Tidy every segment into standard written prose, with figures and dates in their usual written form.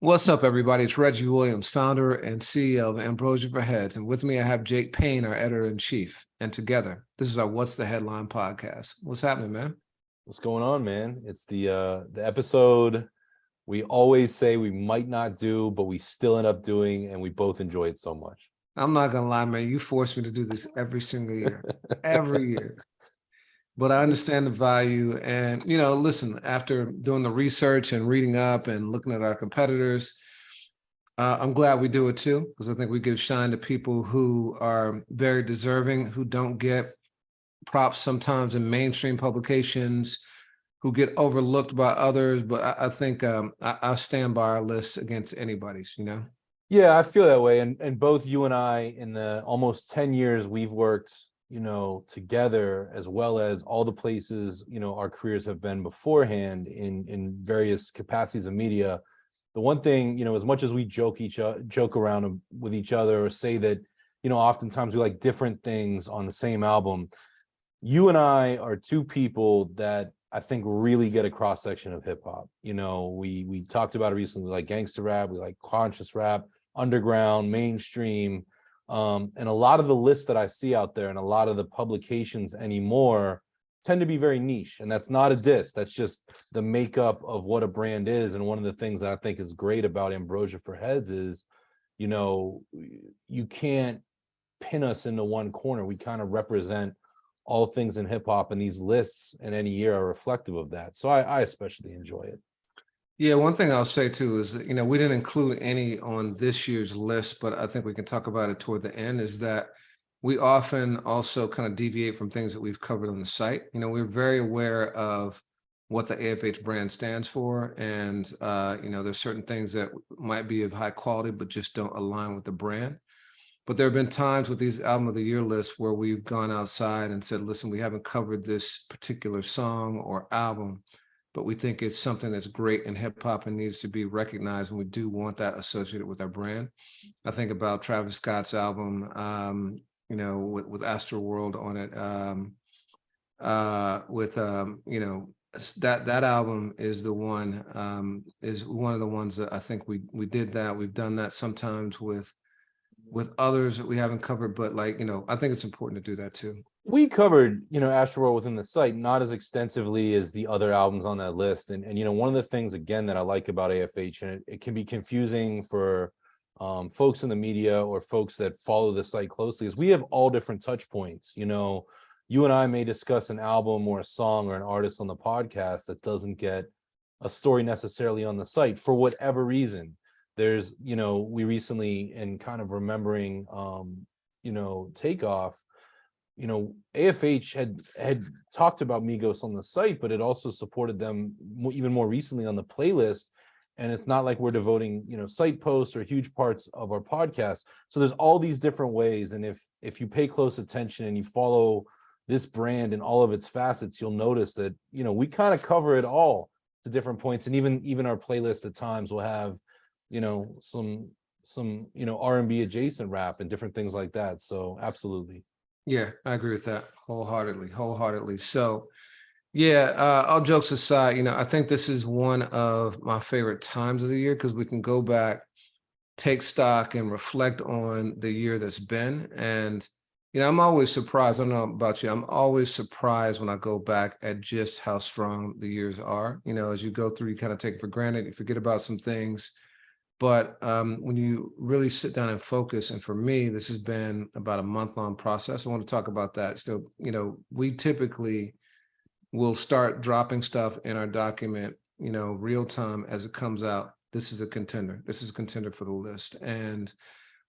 What's up, everybody? It's Reggie Williams, founder and CEO of Ambrosia For Heads. And with me, I have Jake Payne, our editor-in-chief. And together, this is our What's the Headline podcast. What's happening, man? What's going on, man? It's the episode we always say we might not do, but we still end up doing, and we both enjoy it so much. I'm not going to lie, man. You force me to do this every single year, every year. But I understand the value. And, listen, after doing the research and reading up and looking at our competitors, I'm glad we do it too, because I think we give shine to people who are very deserving, who don't get props sometimes in mainstream publications, who get overlooked by others. But I think I stand by our list against anybody's, Yeah, I feel that way. And both you and I, in the almost 10 years we've worked together, as well as all the places, our careers have been beforehand in various capacities of media. The one thing, as much as we joke around with each other or say that, oftentimes we like different things on the same album, you and I are two people that I think really get a cross section of hip hop. We talked about it recently. We like gangster rap, we like conscious rap, underground, mainstream. And a lot of the lists that I see out there and a lot of the publications anymore tend to be very niche. And that's not a diss. That's just the makeup of what a brand is. And one of the things that I think is great about Ambrosia For Heads is, you can't pin us into one corner. We kind of represent all things in hip hop, and these lists in any year are reflective of that. So I especially enjoy it. Yeah, one thing I'll say too is that, we didn't include any on this year's list, but I think we can talk about it toward the end, is that we often also kind of deviate from things that we've covered on the site. We're very aware of what the AFH brand stands for. And, there's certain things that might be of high quality, but just don't align with the brand. But there have been times with these album of the year lists where we've gone outside and said, listen, we haven't covered this particular song or album, but we think it's something that's great in hip hop and needs to be recognized. And we do want that associated with our brand. I think about Travis Scott's album, with Astroworld on it, that album is one of the ones that I think we did that. We've done that sometimes with others that we haven't covered, but I think it's important to do that too. We covered, Astroworld within the site, not as extensively as the other albums on that list. And one of the things, again, that I like about AFH, and it can be confusing for folks in the media or folks that follow the site closely, is we have all different touch points. You and I may discuss an album or a song or an artist on the podcast that doesn't get a story necessarily on the site for whatever reason. There's, we recently, in kind of remembering, Takeoff, AFH had talked about Migos on the site, but it also supported them even more recently on the playlist. And it's not like we're devoting, site posts or huge parts of our podcast. So there's all these different ways. And if you pay close attention and you follow this brand in all of its facets, you'll notice that, we kind of cover it all to different points. And even our playlist at times will have, some R&B adjacent rap and different things like that. So absolutely. Yeah, I agree with that wholeheartedly. So yeah, all jokes aside, I think this is one of my favorite times of the year because we can go back, take stock, and reflect on the year that's been. And, I'm always surprised. I don't know about you. I'm always surprised when I go back at just how strong the years are. As you go through, you kind of take it for granted. You forget about some things. But when you really sit down and focus, and for me, this has been about a month-long process. I want to talk about that. So, we typically will start dropping stuff in our document, real time as it comes out. This is a contender. This is a contender for the list. And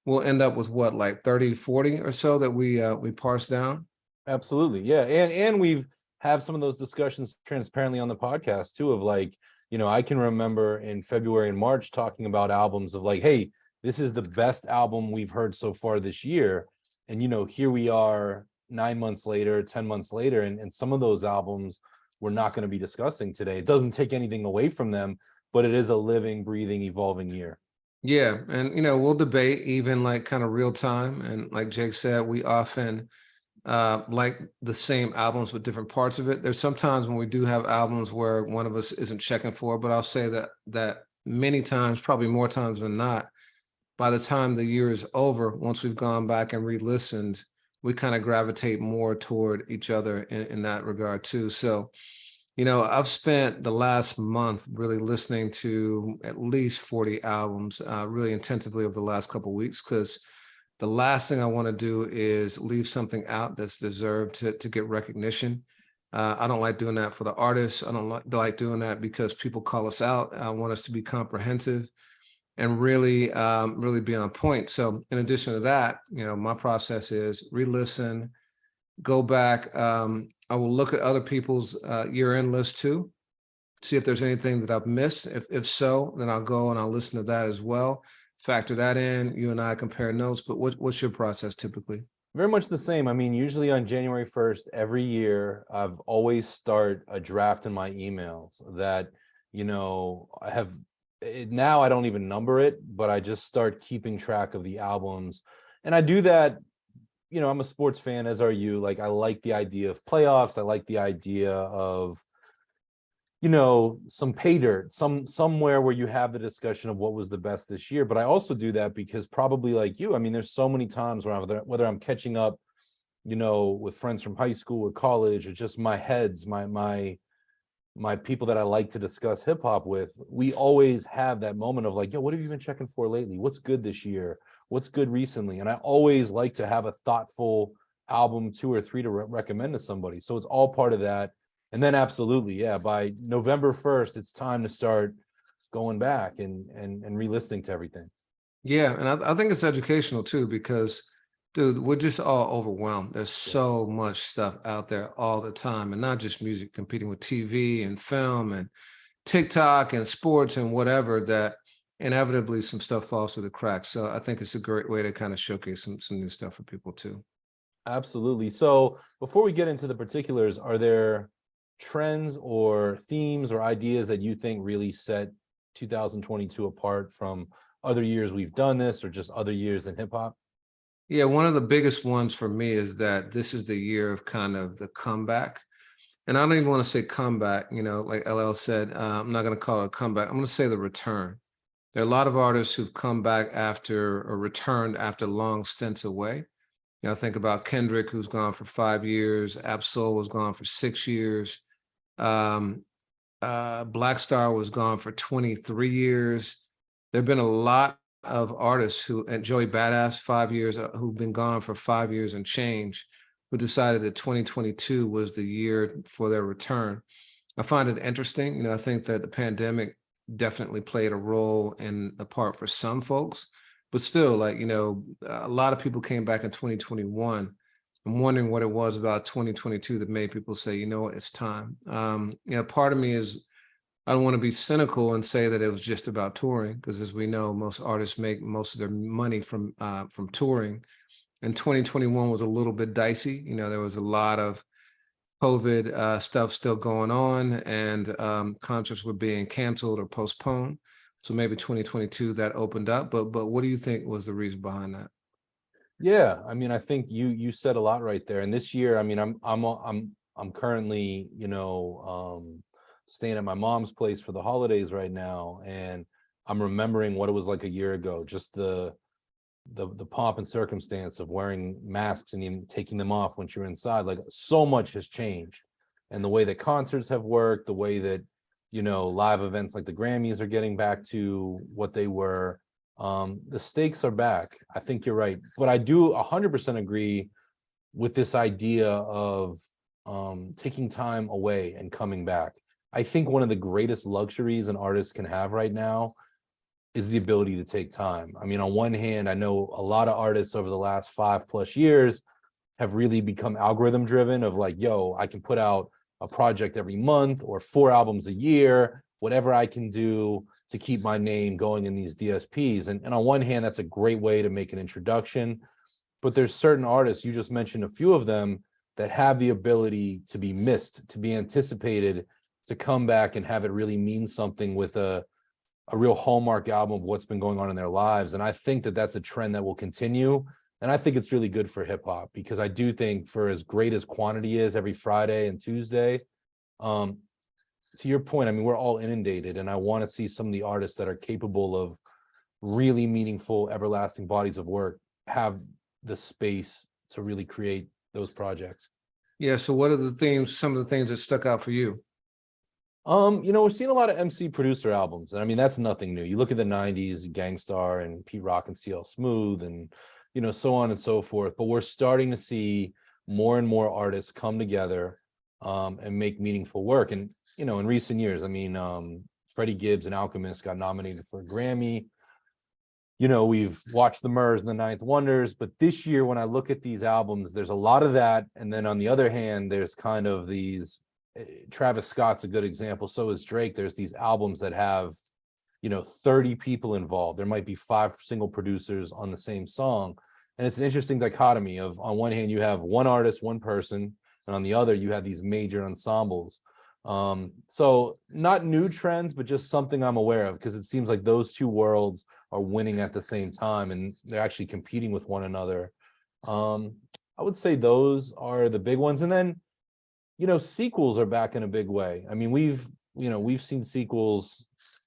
we'll end up with what, like 30, 40 or so that we parse down? Absolutely. Yeah. And we've have some of those discussions transparently on the podcast too, of I can remember in February and March talking about albums of hey, this is the best album we've heard so far this year. And, here we are 9 months later, 10 months later, and some of those albums we're not going to be discussing today. It doesn't take anything away from them, but it is a living, breathing, evolving year. Yeah. And, we'll debate even kind of real time. And like Jake said, we often like the same albums with different parts of it. There's sometimes when we do have albums where one of us isn't checking for, but I'll say that many times, probably more times than not, by the time the year is over, once we've gone back and re-listened, we kind of gravitate more toward each other in that regard too. So, I've spent the last month really listening to at least 40 albums, really intensively over the last couple of weeks, because the last thing I want to do is leave something out that's deserved to get recognition. I don't like doing that for the artists. I don't like doing that because people call us out. I want us to be comprehensive and really, really be on point. So in addition to that, my process is re-listen, go back. I will look at other people's year-end list too, see if there's anything that I've missed. If so, then I'll go and I'll listen to that as well. Factor that in. You and I compare notes. But what's your process typically? Very much the same. I mean, usually on January 1st, every year, I've always start a draft in my emails that, I have now I don't even number it, but I just start keeping track of the albums. And I do that, I'm a sports fan, as are you. Like, I like the idea of playoffs. I like the idea of, some pay dirt, somewhere where you have the discussion of what was the best this year. But I also do that because, probably like you, I mean, there's so many times where whether I'm catching up, with friends from high school or college, or just my people that I like to discuss hip hop with, we always have that moment of like, yo, what have you been checking for lately? What's good this year? What's good recently? And I always like to have a thoughtful album, 2 or 3 to recommend to somebody. So it's all part of that. And then absolutely, yeah, by November 1st, it's time to start going back and re-listening to everything. Yeah, and I think it's educational too, because dude, we're just all overwhelmed. There's so much stuff out there all the time, and not just music, competing with TV and film and TikTok and sports and whatever, that inevitably some stuff falls through the cracks. So I think it's a great way to kind of showcase some new stuff for people too. Absolutely. So before we get into the particulars, are there trends or themes or ideas that you think really set 2022 apart from other years we've done this, or just other years in hip hop? Yeah, one of the biggest ones for me is that this is the year of kind of the comeback. And I don't even want to say comeback, like LL said, I'm not going to call it a comeback. I'm going to say the return. There are a lot of artists who've come back after or returned after long stints away. Think about Kendrick, who's gone for 5 years. Absol was gone for 6 years. Black Star was gone for 23 years. There have been a lot of artists who, and Joey Badass, 5 years, who've been gone for 5 years and change, who decided that 2022 was the year for their return. I find it interesting. I think that the pandemic definitely played a role in a part for some folks, but still, like, a lot of people came back in 2021. I'm wondering what it was about 2022 that made people say, you know what, it's time. Part of me is, I don't want to be cynical and say that it was just about touring, because as we know, most artists make most of their money from touring. And 2021 was a little bit dicey. There was a lot of COVID stuff still going on, and concerts were being canceled or postponed. So maybe 2022 that opened up. But what do you think was the reason behind that? Yeah, I mean, I think you said a lot right there. And this year, I mean, I'm currently, staying at my mom's place for the holidays right now, and I'm remembering what it was like a year ago. Just the pomp and circumstance of wearing masks and even taking them off once you're inside. Like, so much has changed, and the way that concerts have worked, the way that live events like the Grammys are getting back to what they were. The stakes are back. I think you're right, but I do 100% agree with this idea of taking time away and coming back. I think one of the greatest luxuries an artist can have right now is the ability to take time. I mean, on one hand, I know a lot of artists over the last 5+ years have really become algorithm driven, of like, yo, I can put out a project every month or 4 albums a year, whatever I can do to keep my name going in these DSPs. And on one hand, that's a great way to make an introduction. But there's certain artists, you just mentioned a few of them, that have the ability to be missed, to be anticipated, to come back and have it really mean something with a real hallmark album of what's been going on in their lives. And I think that that's a trend that will continue. And I think it's really good for hip hop, because I do think, for as great as quantity is every Friday and Tuesday, to your point, I mean, we're all inundated, and I want to see some of the artists that are capable of really meaningful, everlasting bodies of work have the space to really create those projects. Yeah. So what are the themes, some of the things that stuck out for you? We're seeing a lot of MC producer albums, and I mean that's nothing new. You look at the '90s, Gangstar and Pete Rock and CL Smooth, and so on and so forth. But we're starting to see more and more artists come together and make meaningful work. And in recent years, I mean, Freddie Gibbs and Alchemist got nominated for a Grammy. We've watched the Murs and the Ninth Wonders, but this year, when I look at these albums, there's a lot of that. And then on the other hand, there's kind of these, Travis Scott's a good example. So is Drake. There's these albums that have, 30 people involved. There might be 5 single producers on the same song. And it's an interesting dichotomy of, on one hand, you have one artist, one person, and on the other, you have these major ensembles. So not new trends, but just something I'm aware of, because it seems like those two worlds are winning at the same time and they're actually competing with one another. I would say those are the big ones. And then, sequels are back in a big way. I mean, we've seen sequels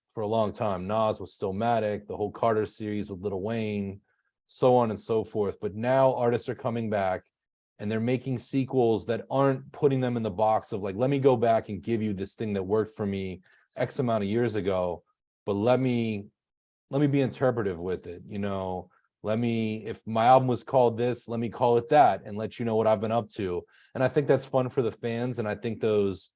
for a long time. Nas with Stillmatic, the whole Carter series with Lil Wayne, so on and so forth. But now artists are coming back and they're making sequels that aren't putting them in the box of like, let me go back and give you this thing that worked for me X amount of years ago, but let me be interpretive with it. If my album was called this, let me call it that and let you know what I've been up to. And I think that's fun for the fans. And I think those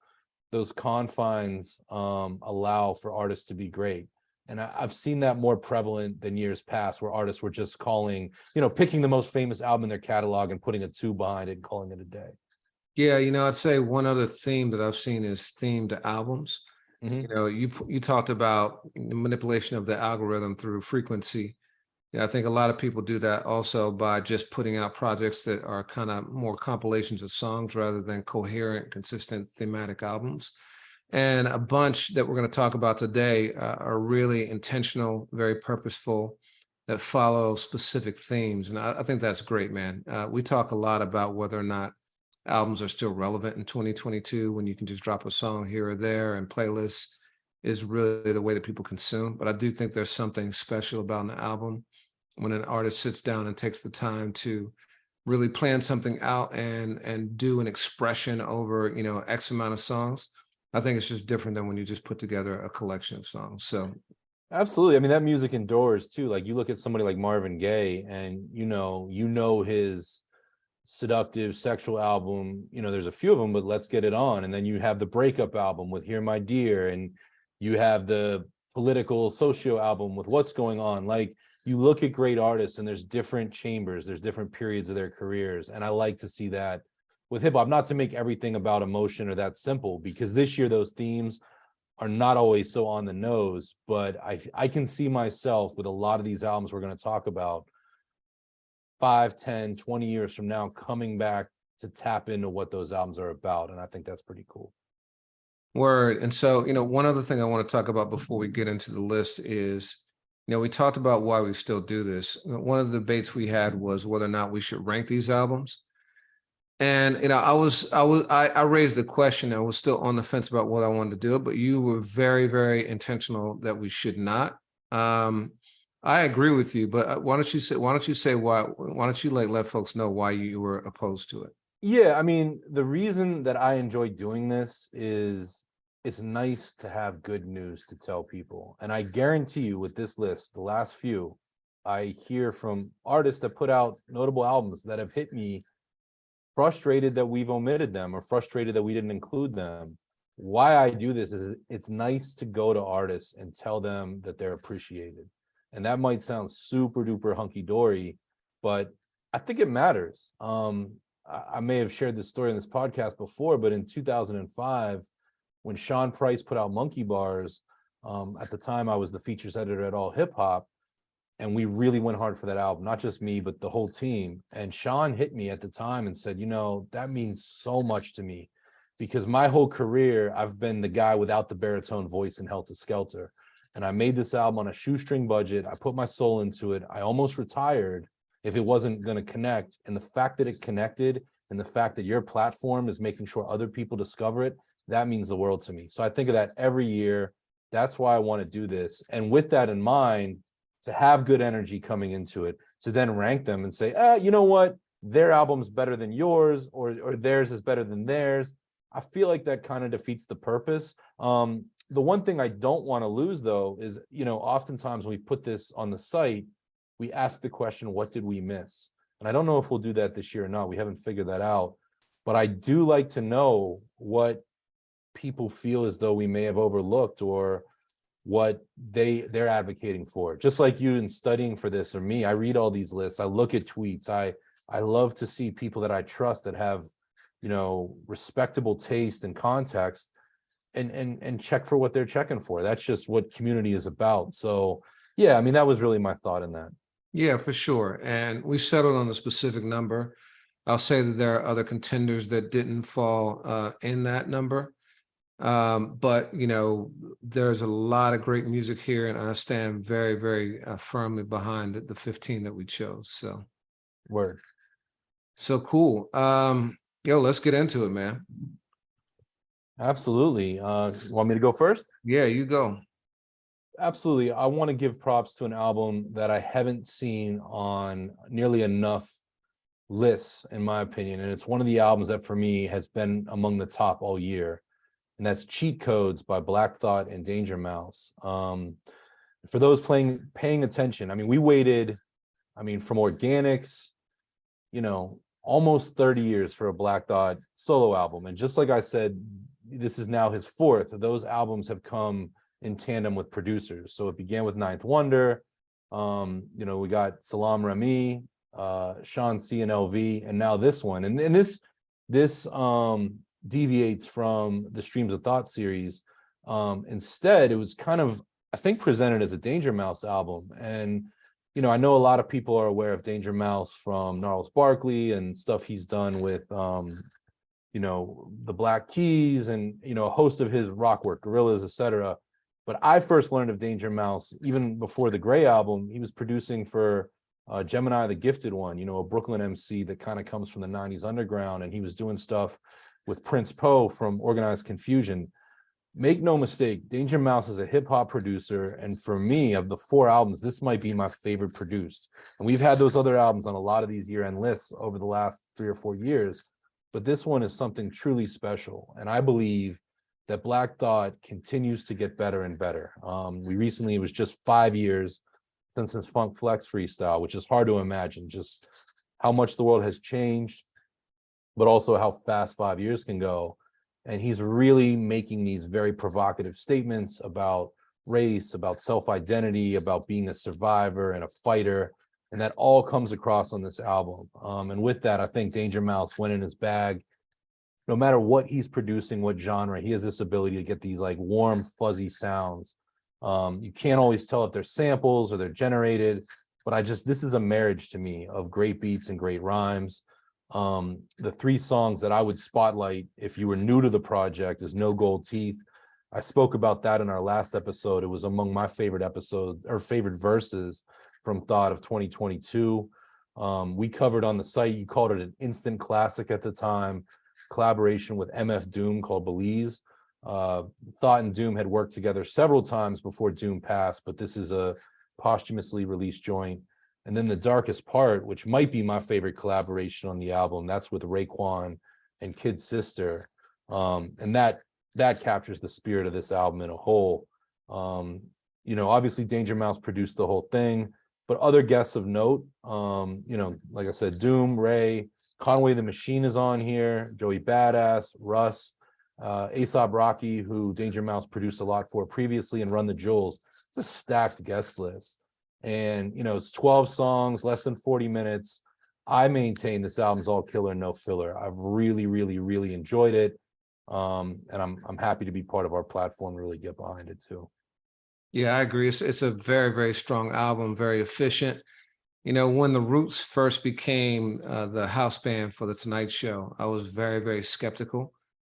confines allow for artists to be great. And I've seen that more prevalent than years past, where artists were just calling, picking the most famous album in their catalog and putting a 2 behind it and calling it a day. Yeah, I'd say one other theme that I've seen is themed albums. You talked about manipulation of the algorithm through frequency. Yeah, I think a lot of people do that also by just putting out projects that are kind of more compilations of songs rather than coherent, consistent thematic albums. And a bunch that we're going to talk about today are really intentional, very purposeful, that follow specific themes. And I think that's great, man. We talk a lot about whether or not albums are still relevant in 2022 when you can just drop a song here or there, and playlists is really the way that people consume. But I do think there's something special about an album when an artist sits down and takes the time to really plan something out and do an expression over, X amount of songs. I think it's just different than when you just put together a collection of songs. So absolutely. I mean, that music endures too. Like you look at somebody like Marvin Gaye and, his seductive sexual album, there's a few of them, but Let's Get It On. And then you have the breakup album with Hear My Dear, and you have the political socio album with What's Going On. Like you look at great artists and there's different chambers, there's different periods of their careers. And I like to see that with hip hop, not to make everything about emotion or that simple, because this year those themes are not always so on the nose, but I can see myself with a lot of these albums we're going to talk about 5, 10, 20 years from now coming back to tap into what those albums are about. And I think that's pretty cool. Word. And so, one other thing I want to talk about before we get into the list is, we talked about why we still do this. One of the debates we had was whether or not we should rank these albums. And, I raised the question. I was still on the fence about what I wanted to do, but you were very, very intentional that we should not. I agree with you, but why don't you say why don't you let folks know why you were opposed to it? Yeah, I mean, the reason that I enjoy doing this is it's nice to have good news to tell people. And I guarantee you with this list, the last few, I hear from artists that put out notable albums that have hit me frustrated that we've omitted them or frustrated that we didn't include them. Why I do this is it's nice to go to artists and tell them that they're appreciated. And that might sound super duper hunky-dory, but I think it matters. I may have shared this story in this podcast before, but in 2005, when Sean Price put out Monkey Bars, at the time I was the features editor at All Hip Hop, and we really went hard for that album, not just me, but the whole team. And Sean hit me at the time and said, that means so much to me, because my whole career, I've been the guy without the baritone voice in Helter Skelter. And I made this album on a shoestring budget. I put my soul into it. I almost retired if it wasn't going to connect. And the fact that it connected and the fact that your platform is making sure other people discover it, that means the world to me. So I think of that every year. That's why I want to do this. And with that in mind, to have good energy coming into it, to then rank them and say, you know what, their album's better than yours, or theirs is better than theirs. I feel like that kind of defeats the purpose. The one thing I don't want to lose, though, is, oftentimes when we put this on the site, we ask the question, what did we miss? And I don't know if we'll do that this year or not. We haven't figured that out. But I do like to know what people feel as though we may have overlooked, or what they're advocating for. Just like you in studying for this, or me, I read all these lists, I look at tweets, I love to see people that I trust that have, respectable taste and context, and check for what they're checking for. That's just what community is about. So yeah, I mean, that was really my thought in that. Yeah, for sure. And we settled on a specific number. I'll say that there are other contenders that didn't fall in that number. But there's a lot of great music here, and I stand very, very firmly behind the 15 that we chose. So Word. So cool. Let's get into it, man. Absolutely. Want me to go first? Yeah, you go. Absolutely. I want to give props to an album that I haven't seen on nearly enough lists, in my opinion. And it's one of the albums that for me has been among the top all year. And that's Cheat Codes by Black Thought and Danger Mouse. For those paying attention, I mean, we waited, from Organics, almost 30 years for a Black Thought solo album. And just like I said, this is now his fourth. Those albums have come in tandem with producers. So it began with Ninth Wonder. We got Salam Remy, Sean C and LV, and now this one. And this deviates from the Streams of Thought series. Instead, it was kind of, I think, presented as a Danger Mouse album. And, I know a lot of people are aware of Danger Mouse from Gnarls Barkley and stuff he's done with, the Black Keys and, a host of his rock work, Gorillaz, etc. But I first learned of Danger Mouse even before the Gray album. He was producing for Gemini the Gifted One, a Brooklyn MC that kind of comes from the 90s underground. And he was doing stuff with Prince Poe from Organized Confusion. Make no mistake, Danger Mouse is a hip hop producer. And for me, of the 4 albums, this might be my favorite produced. And we've had those other albums on a lot of these year-end lists over the last 3 or 4 years. But this one is something truly special. And I believe that Black Thought continues to get better and better. It was just 5 years since his Funk Flex freestyle, which is hard to imagine just how much the world has changed, but also how fast 5 years can go. And he's really making these very provocative statements about race, about self-identity, about being a survivor and a fighter. And that all comes across on this album. And with that, I think Danger Mouse went in his bag. No matter what he's producing, what genre, he has this ability to get these like warm, fuzzy sounds. You can't always tell if they're samples or they're generated, but this is a marriage to me of great beats and great rhymes. The 3 songs that I would spotlight if you were new to the project is No Gold Teeth. I spoke about that in our last episode. It was among my favorite episodes or favorite verses from Thought of 2022. We covered on the site, you called it an instant classic at the time, collaboration with MF Doom called Belize. Thought and Doom had worked together several times before Doom passed, but this is a posthumously released joint. And then The Darkest Part, which might be my favorite collaboration on the album, that's with Raekwon and Kid Sister. And that captures the spirit of this album in a whole. Obviously Danger Mouse produced the whole thing, but other guests of note, like I said, Doom, Ray, Conway the Machine is on here, Joey Badass, Russ, A$AP Rocky, who Danger Mouse produced a lot for previously, and Run the Jewels. It's a stacked guest list. And, it's 12 songs, less than 40 minutes. I maintain this album's all killer, no filler. I've really, really, really enjoyed it. And I'm happy to be part of our platform, really get behind it too. Yeah, I agree. It's a very, very strong album, very efficient. When the Roots first became the house band for The Tonight Show, I was very, very skeptical.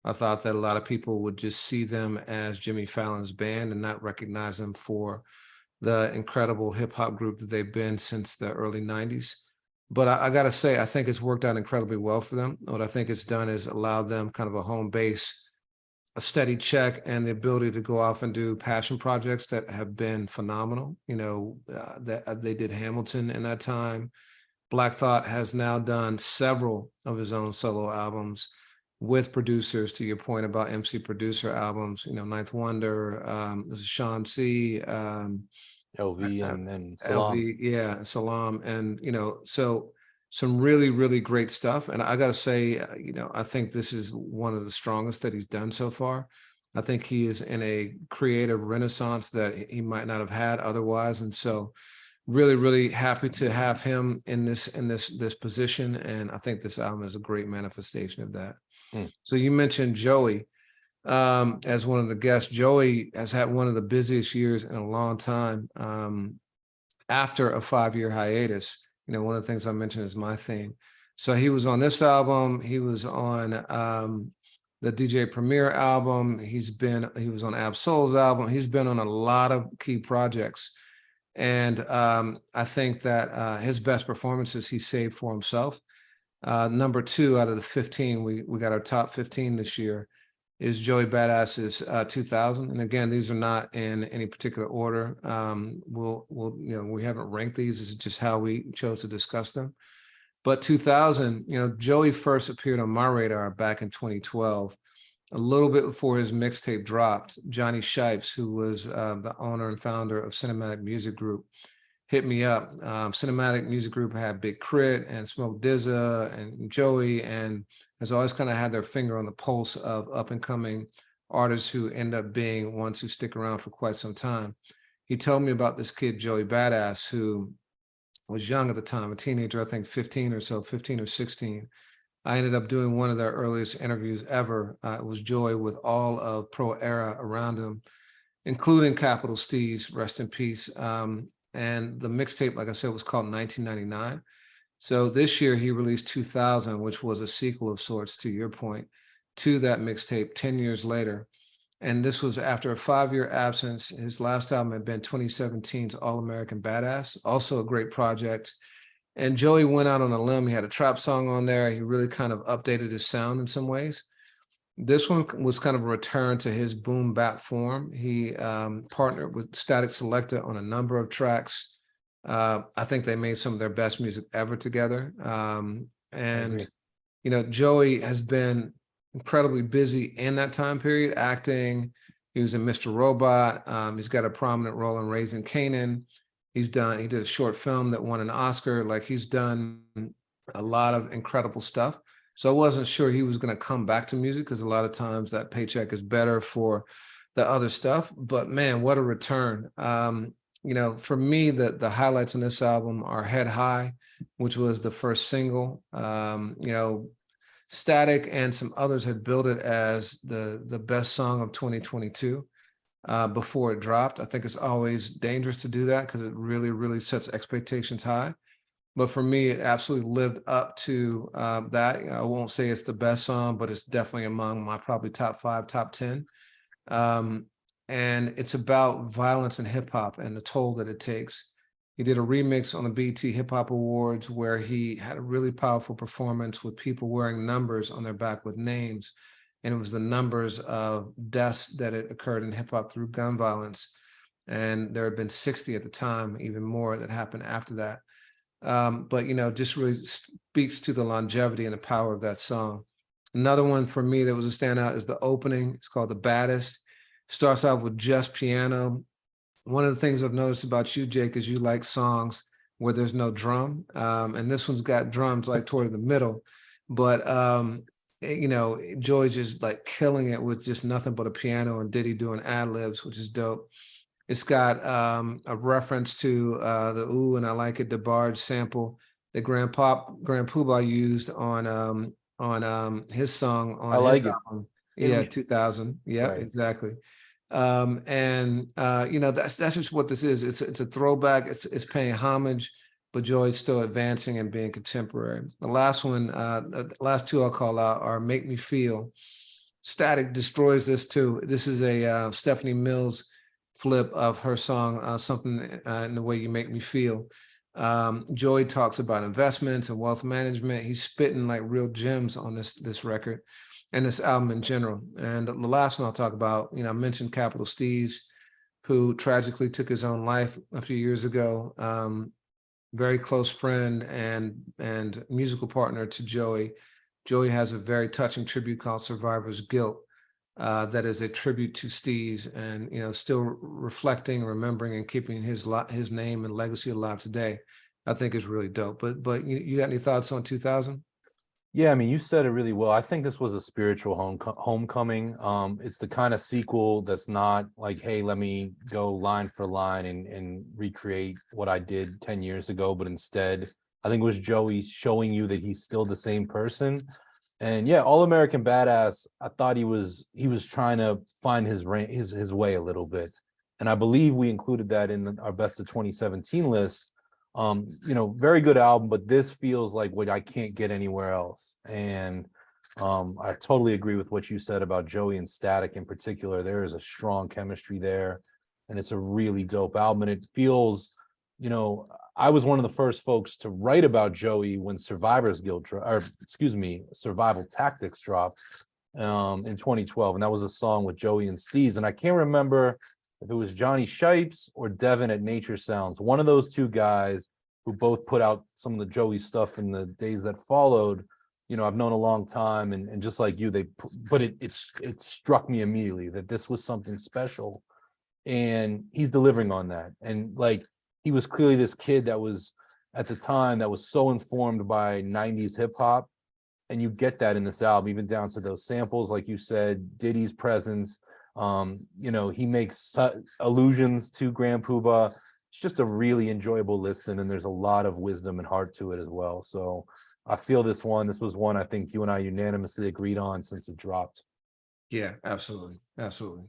I thought that a lot of people would just see them as Jimmy Fallon's band and not recognize them for the incredible hip hop group that they've been since the early 90s. But I got to say, I think it's worked out incredibly well for them. What I think it's done is allowed them kind of a home base a steady check and the ability to go off and do passion projects that have been phenomenal. That they did Hamilton in that time. Black Thought has now done several of his own solo albums with producers, to your point about MC producer albums, Ninth Wonder, this is Sean C, LV and Salam. LV, yeah, Salam, and so some really, really great stuff. And I got to say, I think this is one of the strongest that he's done so far. I think he is in a creative renaissance that he might not have had otherwise. And so really, really happy to have him in this position. And I think this album is a great manifestation of that. So you mentioned Joey as one of the guests. Joey has had one of the busiest years in a long time after a 5-year hiatus. One of the things I mentioned is my theme. So he was on this album. He was on the DJ Premier album. He was on Ab Soul's album. He's been on a lot of key projects. And I think that his best performances he saved for himself. Number 2 out of the 15, we got our top 15 this year, is Joey Badass's 2000. And again, these are not in any particular order. We haven't ranked these. This is just how we chose to discuss them. But 2000, Joey first appeared on my radar back in 2012, a little bit before his mixtape dropped. Johnny Shipes, who was the owner and founder of Cinematic Music Group, hit me up. Cinematic Music Group had Big Crit and Smoke DZA and Joey, and has always kind of had their finger on the pulse of up and coming artists who end up being ones who stick around for quite some time. He told me about this kid, Joey Badass, who was young at the time, a teenager, I think 15 or 16. I ended up doing one of their earliest interviews ever. It was Joey with all of Pro Era around him, including Capital Steez, rest in peace. And the mixtape, like I said, was called 1999. So this year he released 2000, which was a sequel of sorts, to your point, to that mixtape 10 years later. And this was after a 5-year absence. His last album had been 2017's All American Badass, also a great project. And Joey went out on a limb. He had a trap song on there. He really kind of updated his sound in some ways. This one was kind of a return to his boom bap form. He partnered with Static Selector on a number of tracks. I think they made some of their best music ever together. Joey has been incredibly busy in that time period, acting. He was in Mr. Robot. He's got a prominent role in Raising Kanan. He did a short film that won an Oscar. Like, he's done a lot of incredible stuff. So I wasn't sure he was going to come back to music, because a lot of times that paycheck is better for the other stuff. But man, what a return. For me, the highlights on this album are Head High, which was the first single. Static and some others had billed it as the best song of 2022 before it dropped. I think it's always dangerous to do that, because it really, really sets expectations high. But for me, it absolutely lived up to that. I won't say it's the best song, but it's definitely among my probably top 5, top 10. And it's about violence in hip hop and the toll that it takes. He did a remix on the BET Hip Hop Awards where he had a really powerful performance with people wearing numbers on their back with names. And it was the numbers of deaths that had occurred in hip hop through gun violence. And there had been 60 at the time, even more that happened after that. But just really speaks to the longevity and the power of that song. Another one for me that was a standout is the opening. It's called The Baddest. Starts off with just piano. One of the things I've noticed about you, Jake, is you like songs where there's no drum. And this one's got drums like toward the middle. But Joy just like killing it with just nothing but a piano, and Diddy doing ad-libs, which is dope. It's got a reference to the Ooh and I Like It DeBarge sample that Grand Poobah used on his song on I Like It. Album. Yeah, 2000. Yeah, right. Exactly. That's just what this is. It's a throwback. It's paying homage, but Joy's still advancing and being contemporary. The last one, the last two I'll call out are Make Me Feel. Static destroys this too. This is a Stephanie Mills flip of her song, Something in the Way You Make Me Feel. Joy talks about investments and wealth management. He's spitting like real gems on this record. and this album in general. And the last one I'll talk about, I mentioned Capital Steez, who tragically took his own life a few years ago. Very close friend and musical partner to Joey. Joey has a very touching tribute called Survivor's Guilt. That is a tribute to Steez, and still reflecting, remembering, and keeping his name and legacy alive today. I think is really dope. But you got any thoughts on 2000? Yeah, I mean, you said it really well. I think this was a spiritual homecoming. It's the kind of sequel that's not like, hey, let me go line for line and recreate what I did 10 years ago, but instead, I think it was Joey showing you that he's still the same person. And yeah, All American Badass, I thought he was trying to find his way a little bit. And I believe we included that in our best of 2017 list. Very good album, but this feels like what I can't get anywhere else. And I totally agree with what you said about Joey and Static in particular. There is a strong chemistry there, and it's a really dope album. And it feels, I was one of the first folks to write about Joey when Survival Tactics dropped in 2012. And that was a song with Joey and Steez. And I can't remember if it was Johnny Shipes or Devin at Nature Sounds, one of those two guys who both put out some of the Joey stuff in the days that followed, I've known a long time, and just like you, but it struck me immediately that this was something special, and he's delivering on that. And like, he was clearly this kid that was at the time that was so informed by 90s hip hop, and you get that in this album, even down to those samples, like you said, Diddy's presence. He makes allusions to Grand Poobah. It's just a really enjoyable listen, and there's a lot of wisdom and heart to it as well. So I feel this was one I think you and I unanimously agreed on since it dropped. Yeah, absolutely. Absolutely.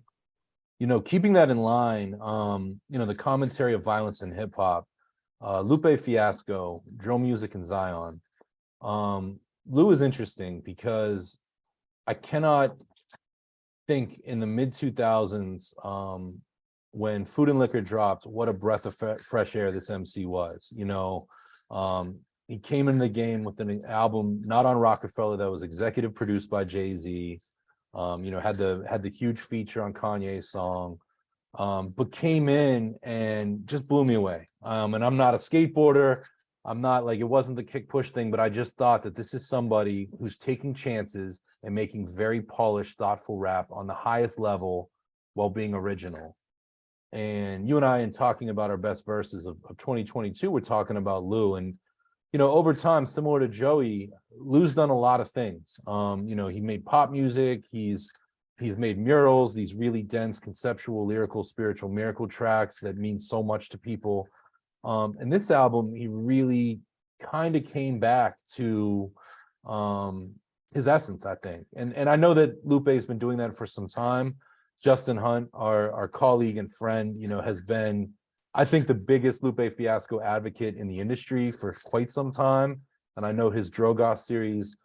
Keeping that in line, the commentary of violence in hip hop, Lupe, Fiasco, drill music, and Zion. Lou is interesting because I cannot think in the mid 2000s, when Food and Liquor dropped, what a breath of fresh air this MC was. He came into the game with an album not on Rockefeller that was executive produced by Jay-Z. Had the huge feature on Kanye's song, but came in and just blew me away. And I'm not a skateboarder. I'm not like, it wasn't the kick push thing, but I just thought that this is somebody who's taking chances and making very polished, thoughtful rap on the highest level while being original. And you and I, in talking about our best verses of 2022, we're talking about Lou. And, over time, similar to Joey, Lou's done a lot of things. He made pop music. He's made murals, these really dense, conceptual, lyrical, spiritual miracle tracks that mean so much to people. And this album, he really kind of came back to his essence, I think. And I know that Lupe has been doing that for some time. Justin Hunt, our colleague and friend, has been, I think, the biggest Lupe Fiasco advocate in the industry for quite some time. And I know his Drogas series,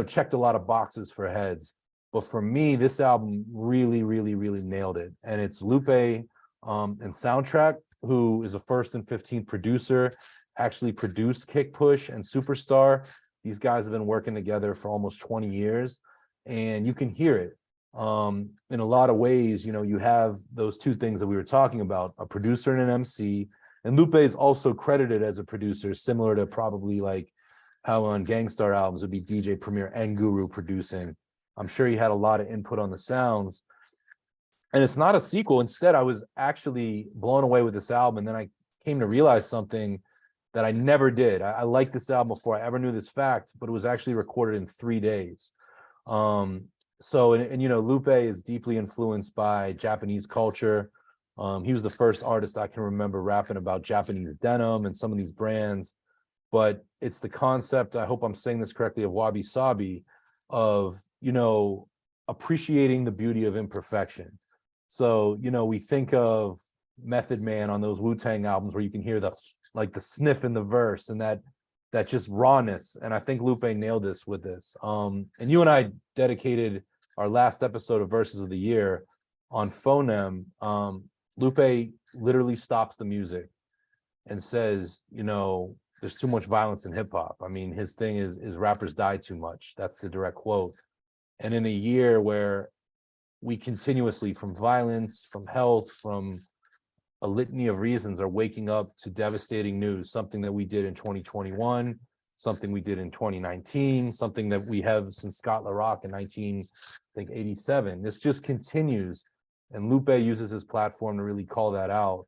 checked a lot of boxes for Heads. But for me, this album really, really, really nailed it. And it's Lupe and Soundtrack, who is a first and 15th producer, actually produced Kick Push and Superstar. These guys have been working together for almost 20 years, and you can hear it. In a lot of ways, you have those two things that we were talking about, a producer and an MC. And Lupe is also credited as a producer, similar to probably like how on Gangstar albums would be DJ Premier and Guru producing. I'm sure he had a lot of input on the sounds. And it's not a sequel. Instead, I was actually blown away with this album. And then I came to realize something that I never did. I liked this album before I ever knew this fact, but it was actually recorded in 3 days. Lupe is deeply influenced by Japanese culture. He was the first artist I can remember rapping about Japanese denim and some of these brands. But it's the concept, I hope I'm saying this correctly, of wabi sabi, of, appreciating the beauty of imperfection. So, we think of Method Man on those Wu-Tang albums where you can hear the sniff in the verse and that just rawness. And I think Lupe nailed this with this. And you and I dedicated our last episode of Verses of the Year on Phonem. Lupe literally stops the music and says, there's too much violence in hip hop. I mean, his thing is rappers die too much. That's the direct quote. And in a year where we continuously, from violence, from health, from a litany of reasons, are waking up to devastating news, something that we did in 2021, something we did in 2019, something that we have since Scott LaRock in 1987. This just continues. And Lupe uses his platform to really call that out.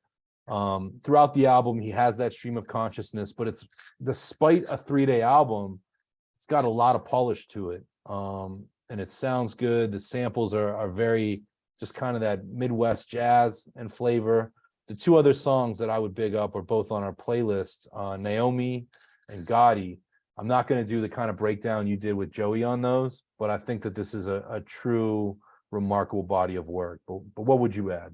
Throughout the album, he has that stream of consciousness, but it's, despite a 3-day album, it's got a lot of polish to it. And it sounds good. The samples are very, just kind of that Midwest jazz and flavor. The two other songs that I would big up are both on our playlist, Naomi and Gotti. I'm not going to do the kind of breakdown you did with Joey on those, but I think that this is a true, remarkable body of work. But what would you add?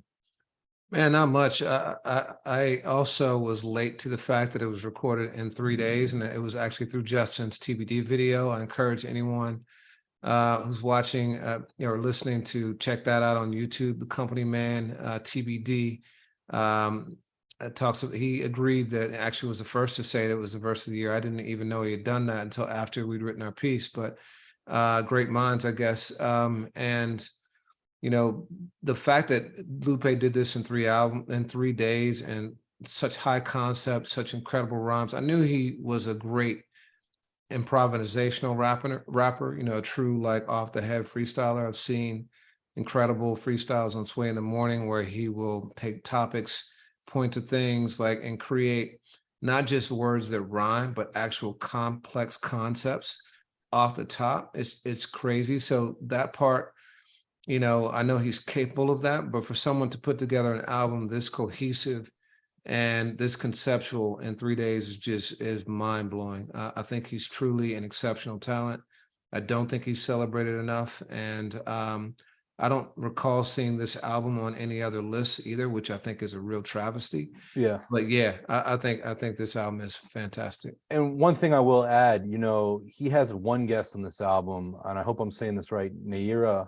Man, not much. I also was late to the fact that it was recorded in 3 days, and it was actually through Justin's TBD video. I encourage anyone who's watching or listening to check that out on YouTube. The Company Man TBD he agreed that actually was the first to say that it was the verse of the year. I didn't even know he had done that until after we'd written our piece, but great minds, I guess. And the fact that Lupe did this in 3 days, and such high concept, such incredible rhymes. I knew he was a great improvisational rapper, a true like off the head freestyler. I've seen incredible freestyles on Sway in the Morning where he will take topics, point to things like, and create not just words that rhyme, but actual complex concepts off the top. It's crazy. So that part, I know he's capable of that, but for someone to put together an album this cohesive and this conceptual in 3 days is mind blowing. I think he's truly an exceptional talent. I don't think he's celebrated enough. And I don't recall seeing this album on any other lists either, which I think is a real travesty. Yeah. But yeah, I think this album is fantastic. And one thing I will add, he has one guest on this album, and I hope I'm saying this right, Naira.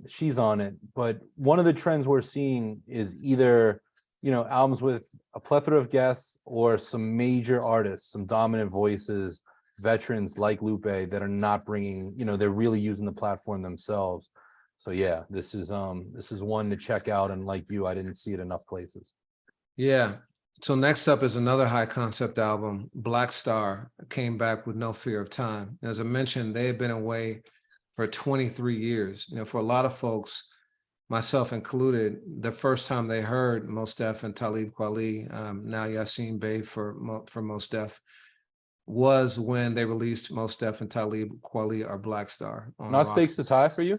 She's on it. But one of the trends we're seeing is either, albums with a plethora of guests or some major artists, some dominant voices, veterans like Lupe that are not bringing, they're really using the platform themselves. So yeah, this is one to check out. And like you, I didn't see it enough places. Yeah. So next up is another high concept album. Black Star came back with No Fear of Time. As I mentioned, they had been away for 23 years. For a lot of folks, myself included, the first time they heard Mos Def and Talib Kweli, now Yasin Bey for Mos Def, was when they released Mos Def and Talib Kweli or Black Star. Not Stakes is High for you?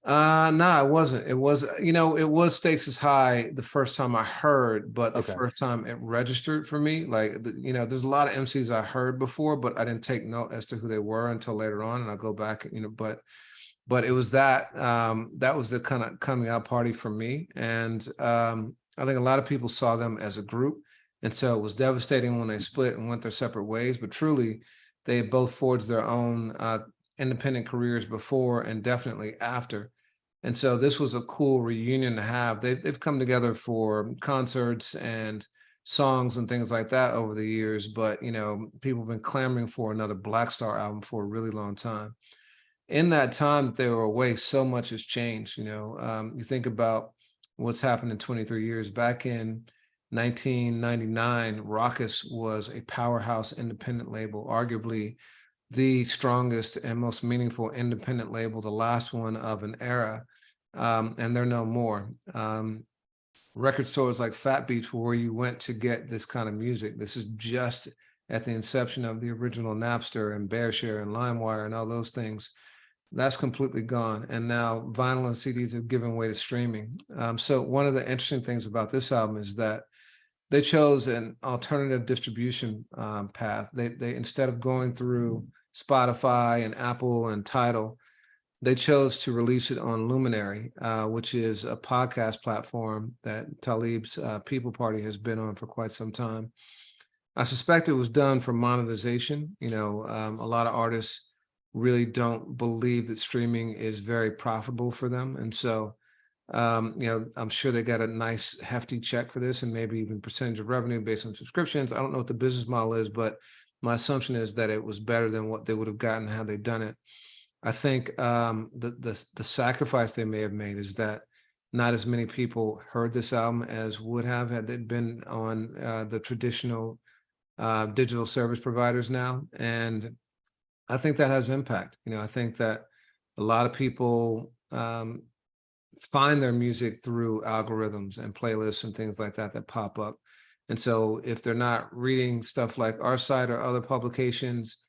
No, it wasn't. It was, it was Stakes is High the first time I heard, but the first time it registered for me, like, there's a lot of MCs I heard before, but I didn't take note as to who they were until later on. And I'll go back, but it was that was the kind of coming out party for me. And I think a lot of people saw them as a group. And so it was devastating when they split and went their separate ways, but truly they both forged their own independent careers before and definitely after. And so this was a cool reunion to have. They've come together for concerts and songs and things like that over the years, but people have been clamoring for another Black Star album for a really long time. In that time that they were away, so much has changed. You think about what's happened in 23 years. Back in 1999, Rawkus was a powerhouse independent label, arguably the strongest and most meaningful independent label, the last one of an era, and they're no more. Record stores like Fat Beats were where you went to get this kind of music. This is just at the inception of the original Napster and BearShare and LimeWire and all those things. That's completely gone. And now vinyl and CDs have given way to streaming. So one of the interesting things about this album is that they chose an alternative distribution path. They instead of going through Spotify and Apple and Tidal, they chose to release it on Luminary, which is a podcast platform that Talib's People Party has been on for quite some time. I suspect it was done for monetization. A lot of artists really don't believe that streaming is very profitable for them. And so, I'm sure they got a nice hefty check for this and maybe even percentage of revenue based on subscriptions. I don't know what the business model is, but my assumption is that it was better than what they would have gotten had they done it. I think the sacrifice they may have made is that not as many people heard this album as would have had it been on the traditional digital service providers now. And I think that has impact. I think that a lot of people find their music through algorithms and playlists and things like that that pop up. And so if they're not reading stuff like our site or other publications,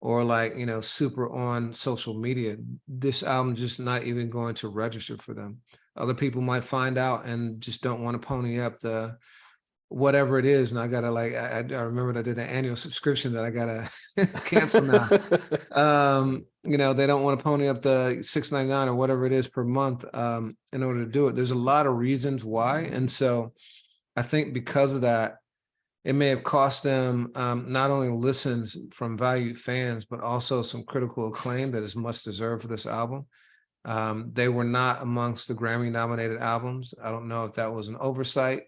or like, super on social media, this album just not even going to register for them. Other people might find out and just don't want to pony up the whatever it is. And I gotta I remember I did an annual subscription that I gotta cancel now. They don't want to pony up the $6.99 or whatever it is per month in order to do it. There's a lot of reasons why. And so I think because of that, it may have cost them not only listens from valued fans, but also some critical acclaim that is much deserved for this album. They were not amongst the Grammy nominated albums. I don't know if that was an oversight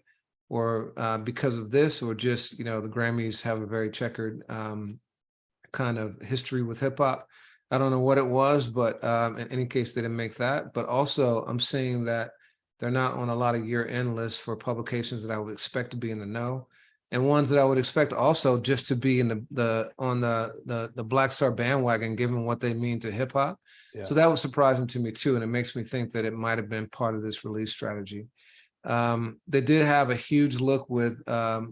or because of this, or just, the Grammys have a very checkered kind of history with hip hop. I don't know what it was, but in any case, they didn't make that. But also I'm seeing that they're not on a lot of year-end lists for publications that I would expect to be in the know, and ones that I would expect also just to be in the Black Star bandwagon, given what they mean to hip hop. Yeah. So that was surprising to me too, and it makes me think that it might have been part of this release strategy. They did have a huge look with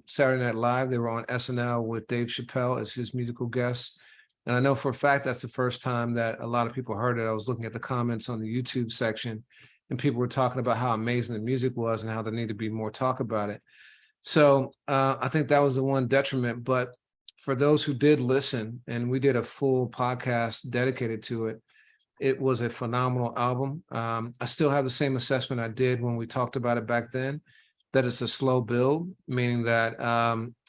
Saturday Night Live. They were on SNL with Dave Chappelle as his musical guest. And I know for a fact that's the first time that a lot of people heard it. I was looking at the comments on the YouTube section, and people were talking about how amazing the music was and how there needed to be more talk about it. So I think that was the one detriment. But for those who did listen, and we did a full podcast dedicated to it, it was a phenomenal album. I still have the same assessment I did when we talked about it back then, that it's a slow build, meaning that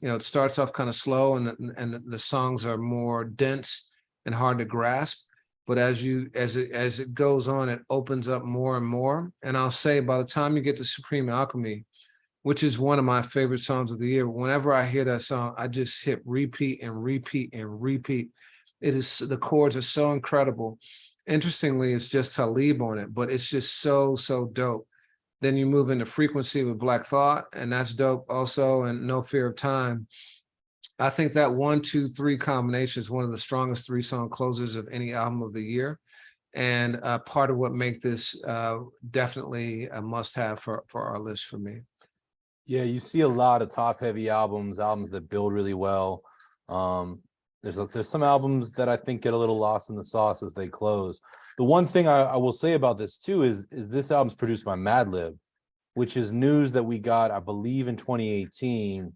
it starts off kind of slow, and the songs are more dense and hard to grasp. But as it goes on, it opens up more and more. And I'll say by the time you get to Supreme Alchemy, which is one of my favorite songs of the year, whenever I hear that song, I just hit repeat and repeat and repeat. The chords are so incredible. Interestingly, it's just Talib on it, but it's just so dope. Then you move into Frequency with Black Thought, and that's dope also, and No Fear of Time. I think that 1, 2, 3 combination is one of the strongest 3-song closers of any album of the year, and part of what make this definitely a must-have for our list for me. Yeah, you see a lot of top-heavy albums that build really well. There's some albums that I think get a little lost in the sauce as they close. The one thing I will say about this too is this album's produced by Madlib, which is news that we got, I believe, in 2018.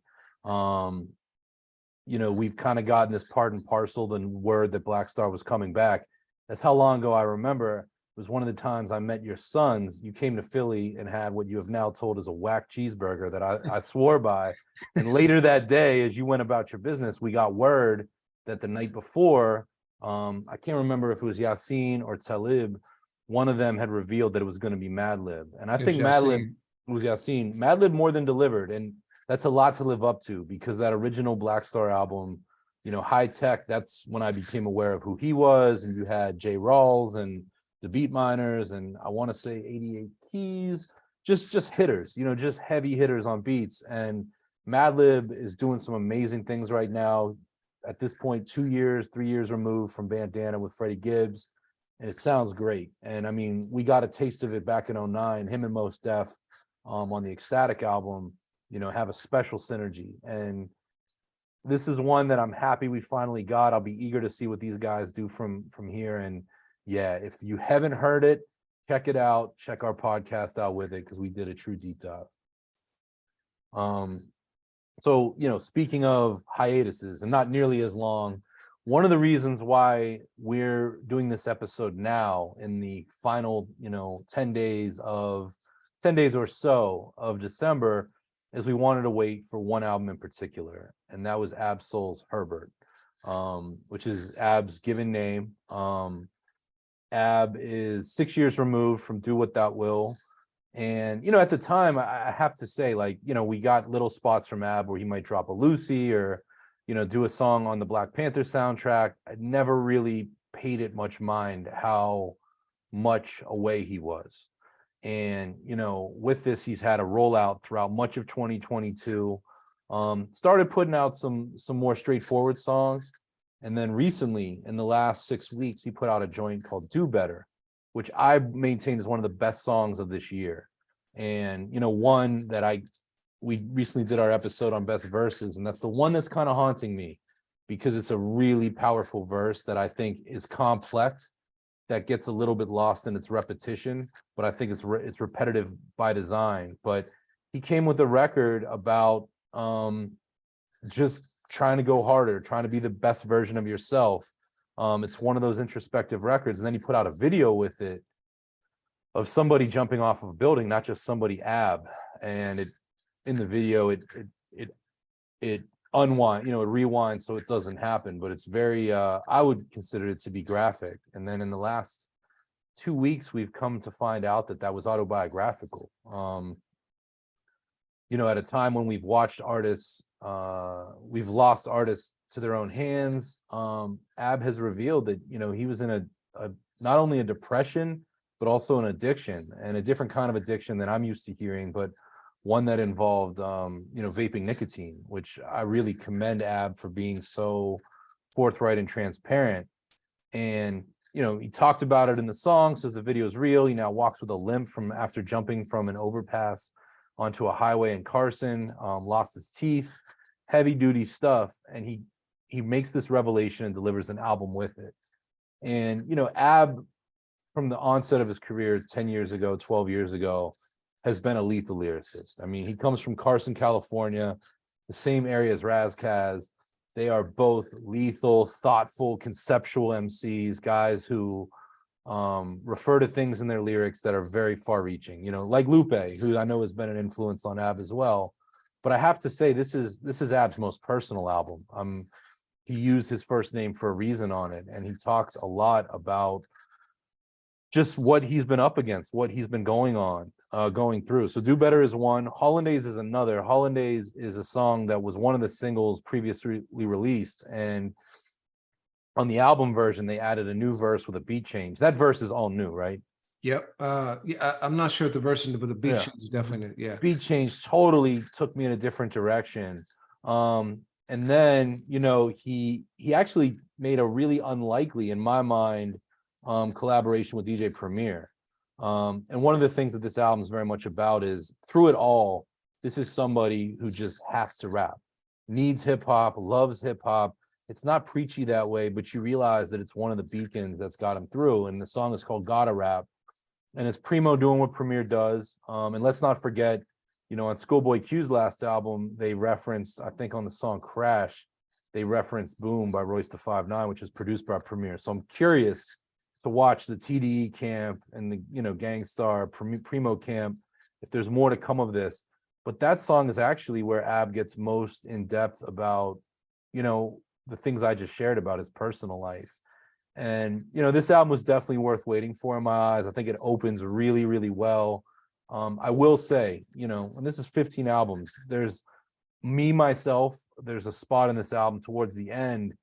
We've kind of gotten this part and parcel, the word that Black Star was coming back. That's how long ago I remember. It was one of the times I met your sons. You came to Philly and had what you have now told is a whack cheeseburger that I swore by. And later that day, as you went about your business, we got word that the night before, I can't remember if it was Yasin or Talib, one of them had revealed that it was going to be Madlib. And I think Madlib was Yasin. Madlib more than delivered. And that's a lot to live up to, because that original Black Star album, High Tech, that's when I became aware of who he was. And you had J. Rawls and the Beat Miners, and I want to say 88 Keys, just hitters, just heavy hitters on beats. And Madlib is doing some amazing things right now. At this point, 2 years, 3 years removed from Bandana with Freddie Gibbs, and it sounds great. And I mean, we got a taste of it back in 2009. Him and Mos Def on the Ecstatic album, have a special synergy. And this is one that I'm happy we finally got. I'll be eager to see what these guys do from here. And yeah, if you haven't heard it, check it out. Check our podcast out with it, because we did a true deep dive. So, speaking of hiatuses and not nearly as long, one of the reasons why we're doing this episode now in the final, 10 days or so of December is we wanted to wait for one album in particular, and that was Ab-Soul's HERBERT, which is Ab's given name. Ab is 6 years removed from Do What Thou Will. And, at the time, I have to say, we got little spots from Ab where he might drop a Lucy or, do a song on the Black Panther soundtrack. I never really paid it much mind how much away he was. And, you know, with this, he's had a rollout throughout much of 2022. Started putting out some more straightforward songs. And then recently, in the last 6 weeks, he put out a joint called Do Better, which I maintain is one of the best songs of this year. And, you know, one that we recently did our episode on best verses, and that's the one that's kind of haunting me because it's a really powerful verse that I think is complex, that gets a little bit lost in its repetition, but I think it's repetitive by design. But he came with a record about just trying to go harder, trying to be the best version of yourself. It's one of those introspective records. And then he put out a video with it of somebody jumping off of a building, not just somebody, Ab. And in the video, it unwind, you know, it rewinds so it doesn't happen, but it's very, I would consider it to be graphic. And then in the last 2 weeks, we've come to find out that was autobiographical. You know, at a time when we've watched artists, we've lost artists to their own hands. Ab has revealed that, you know, he was in a not only a depression, but also an addiction, and a different kind of addiction than I'm used to hearing, but one that involved, you know, vaping nicotine, which I really commend Ab for being so forthright and transparent. And, you know, he talked about it in the song, says the video is real. He now walks with a limp after jumping from an overpass onto a highway in Carson, lost his teeth, heavy duty stuff. And he makes this revelation and delivers an album with it. And, you know, Ab, from the onset of his career 10 years ago, 12 years ago, has been a lethal lyricist. I mean, he comes from Carson, California, the same area as Razkaz. They are both lethal, thoughtful, conceptual MCs, guys who refer to things in their lyrics that are very far-reaching. You know, like Lupe, who I know has been an influence on Ab as well. But I have to say, this is Ab's most personal album. He used his first name for a reason on it, and he talks a lot about just what he's been up against, what he's been going through. So Do Better is one. Hollandaise is another. Hollandaise is a song that was one of the singles previously released. And on the album version, they added a new verse with a beat change. That verse is all new, right? Yep. Yeah, I'm not sure if the version, but the beat change is definitely, yeah. Beat change totally took me in a different direction. And then, you know, he actually made a really unlikely, in my mind, collaboration with DJ Premier. And one of the things that this album is very much about is, through it all, this is somebody who just has to rap, needs hip hop, loves hip hop. It's not preachy that way, but you realize that it's one of the beacons that's got him through. And the song is called Gotta Rap. And it's Primo doing what Premier does. And let's not forget, you know, on Schoolboy Q's last album, they referenced, I think on the song Crash, they referenced Boom by Royce da 5'9", which was produced by Premier. So I'm curious to watch the TDE camp and the, you know, Gangstar Primo camp, if there's more to come of this. But that song is actually where Ab gets most in depth about, you know, the things I just shared about his personal life. And, you know, this album was definitely worth waiting for in my eyes. I think it opens really, really well. I will say, you know, and this is 15 albums, there's there's a spot in this album towards the end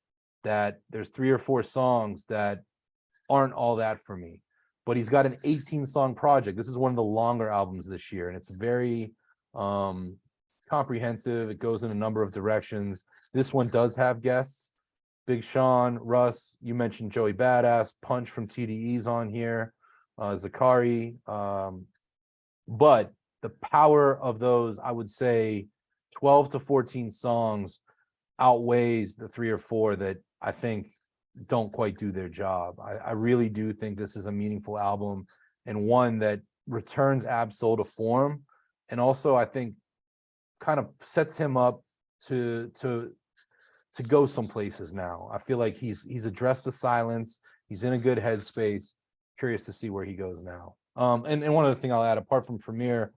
that there's 3 or 4 songs that aren't all that for me. But he's got an 18-song project. This is one of the longer albums this year, and it's very comprehensive. It goes in a number of directions. This one does have guests. Big Sean, Russ, you mentioned Joey Badass, Punch from TDE's on here, Zakari. But the power of those, I would say 12 to 14 songs outweighs the 3 or 4 that I think don't quite do their job. I really do think this is a meaningful album, and one that returns Ab-Soul to form, and also I think kind of sets him up to go some places now. I feel like he's addressed the silence. He's in a good headspace. Curious to see where he goes now. And one other thing I'll add, apart from Premier,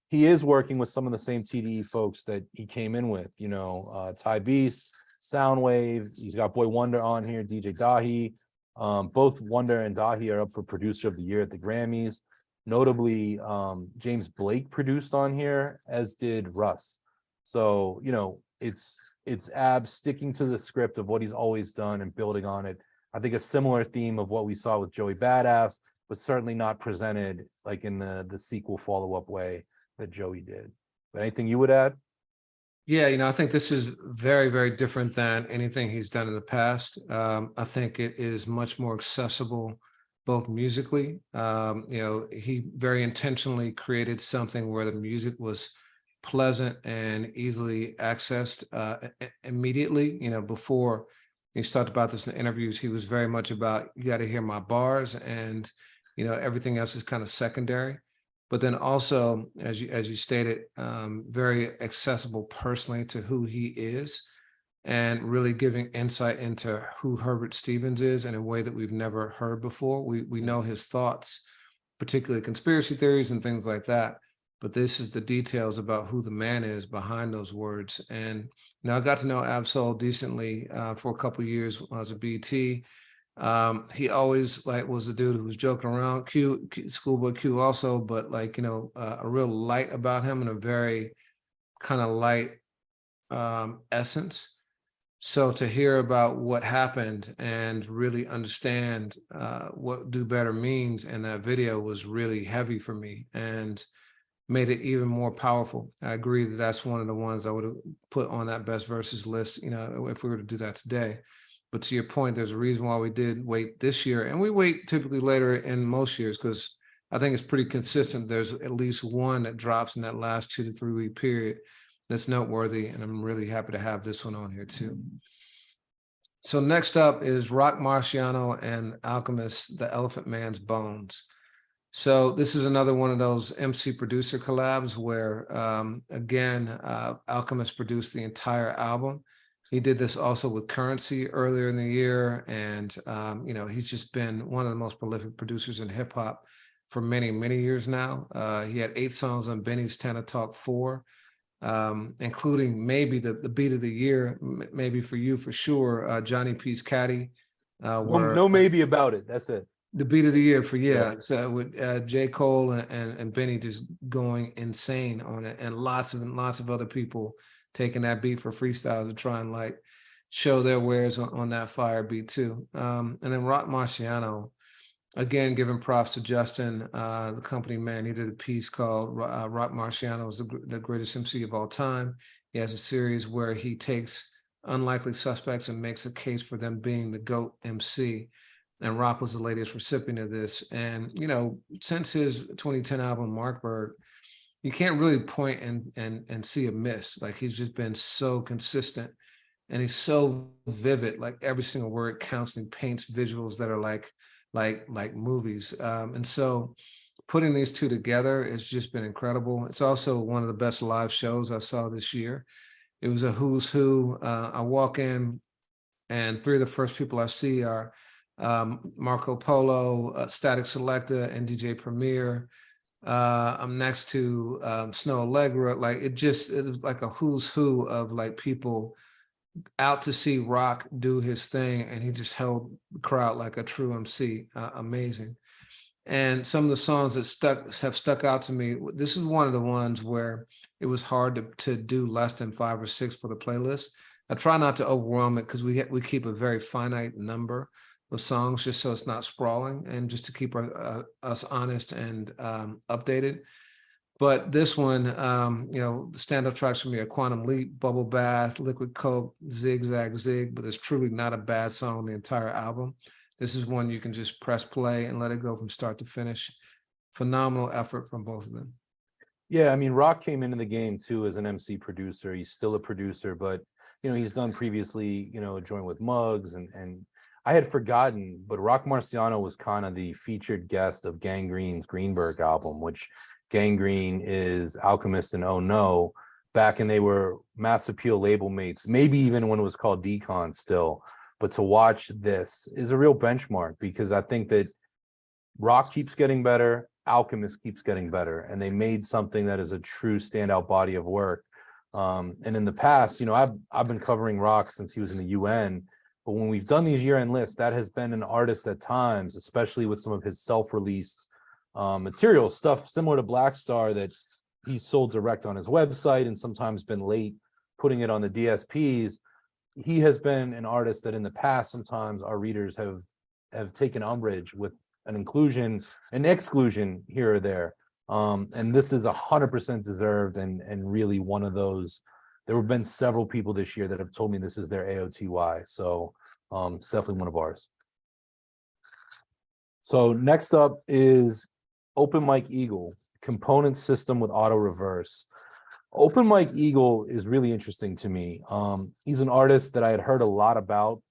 he is working with some of the same TDE folks that he came in with, you know, Ty Beast, Soundwave. He's got Boy Wonder on here, DJ Dahi. Both Wonder and Dahi are up for Producer of the Year at the Grammys. Notably, James Blake produced on here, as did Russ. So, you know, it's Ab sticking to the script of what he's always done and building on it. I think a similar theme of what we saw with Joey Badass, but certainly not presented like in the sequel follow-up way that Joey did. But anything you would add? Yeah, I think this is very, very different than anything he's done in the past. I think it is much more accessible, both musically. He very intentionally created something where the music was pleasant and easily accessed immediately. Before he's talked about this in interviews, he was very much about, you got to hear my bars, and everything else is kind of secondary. But then also, as you stated, very accessible personally to who he is, and really giving insight into who Herbert Stevens is in a way that we've never heard before. We know his thoughts, particularly conspiracy theories and things like that, but this is the details about who the man is behind those words. And I got to know Ab-Soul decently for a couple of years when I was at BT. He always was the dude who was joking around, Schoolboy Q also, but a real light about him and a very kind of light essence. So to hear about what happened and really understand what Do Better means in that video was really heavy for me and made it even more powerful. I agree that that's one of the ones I would have put on that best verses list, if we were to do that today. But to your point, there's a reason why we did wait this year, and we wait typically later in most years because I think it's pretty consistent. There's at least one that drops in that last 2 to 3 week period that's noteworthy, and I'm really happy to have this one on here too. So next up is Rock Marciano and Alchemist, The Elephant Man's Bones. So this is another one of those MC producer collabs where, again, Alchemist produced the entire album. He did this also with Currency earlier in the year. And, he's just been one of the most prolific producers in hip hop for many, many years now. He had 8 songs on Benny's Tana Talk 4, including maybe the beat of the year, maybe for you for sure, Johnny P's Caddy. No maybe about it. That's it. The beat of the year for so with J. Cole and Benny just going insane on it, and lots of other people taking that beat for freestyles to try and show their wares on that fire beat too. And then Rock Marciano, again, giving props to Justin, the company man. He did a piece called Rock Marciano is the greatest MC of all time. He has a series where he takes unlikely suspects and makes a case for them being the GOAT MC. And Rock was the latest recipient of this. And, since his 2010 album, Markberg, you can't really point and see a miss. He's just been so consistent, and he's so vivid. Every single word counts, and he paints visuals that are like movies. And so putting these two together has just been incredible. It's also one of the best live shows I saw this year. It was a who's who. I walk in, and 3 of the first people I see are Marco Polo, Static Selecta, and DJ Premier. I'm next to Snow Allegra. It was like a who's who of people out to see Rock do his thing, and he just held the crowd like a true MC. Amazing. And some of the songs that have stuck out to me, this is one of the ones where it was hard to do less than 5 or 6 for the playlist. I try not to overwhelm it because we keep a very finite number of songs just so it's not sprawling, and just to keep us honest and updated. But this one, the stand-up tracks for me are Quantum Leap, Bubble Bath, Liquid Coke, Zig Zag Zig, but it's truly not a bad song on the entire album. This is one you can just press play and let it go from start to finish. Phenomenal effort from both of them. Yeah, I mean, Rock came into the game too as an MC producer. He's still a producer, but he's done previously, a joint with Muggs, and I had forgotten, but Rock Marciano was kind of the featured guest of Gangrene's Greenberg album, which Gangrene is Alchemist and Oh No, back, and they were Mass Appeal label mates, maybe even when it was called Decon still. But to watch this is a real benchmark, because I think that Rock keeps getting better, Alchemist keeps getting better, and they made something that is a true standout body of work. And in the past, I've been covering Rock since he was in the UN, but when we've done these year-end lists, that has been an artist at times, especially with some of his self-released material stuff similar to Black Star that he sold direct on his website and sometimes been late putting it on the DSPs. he has been an artist that in the past, sometimes our readers have taken umbrage with an inclusion, an exclusion here or there. And this is 100% deserved and really one of those. There have been several people this year that have told me this is their AOTY. So it's definitely one of ours. So next up is Open Mike Eagle, component system with auto reverse. Open Mike Eagle is really interesting to me. He's an artist that I had heard a lot about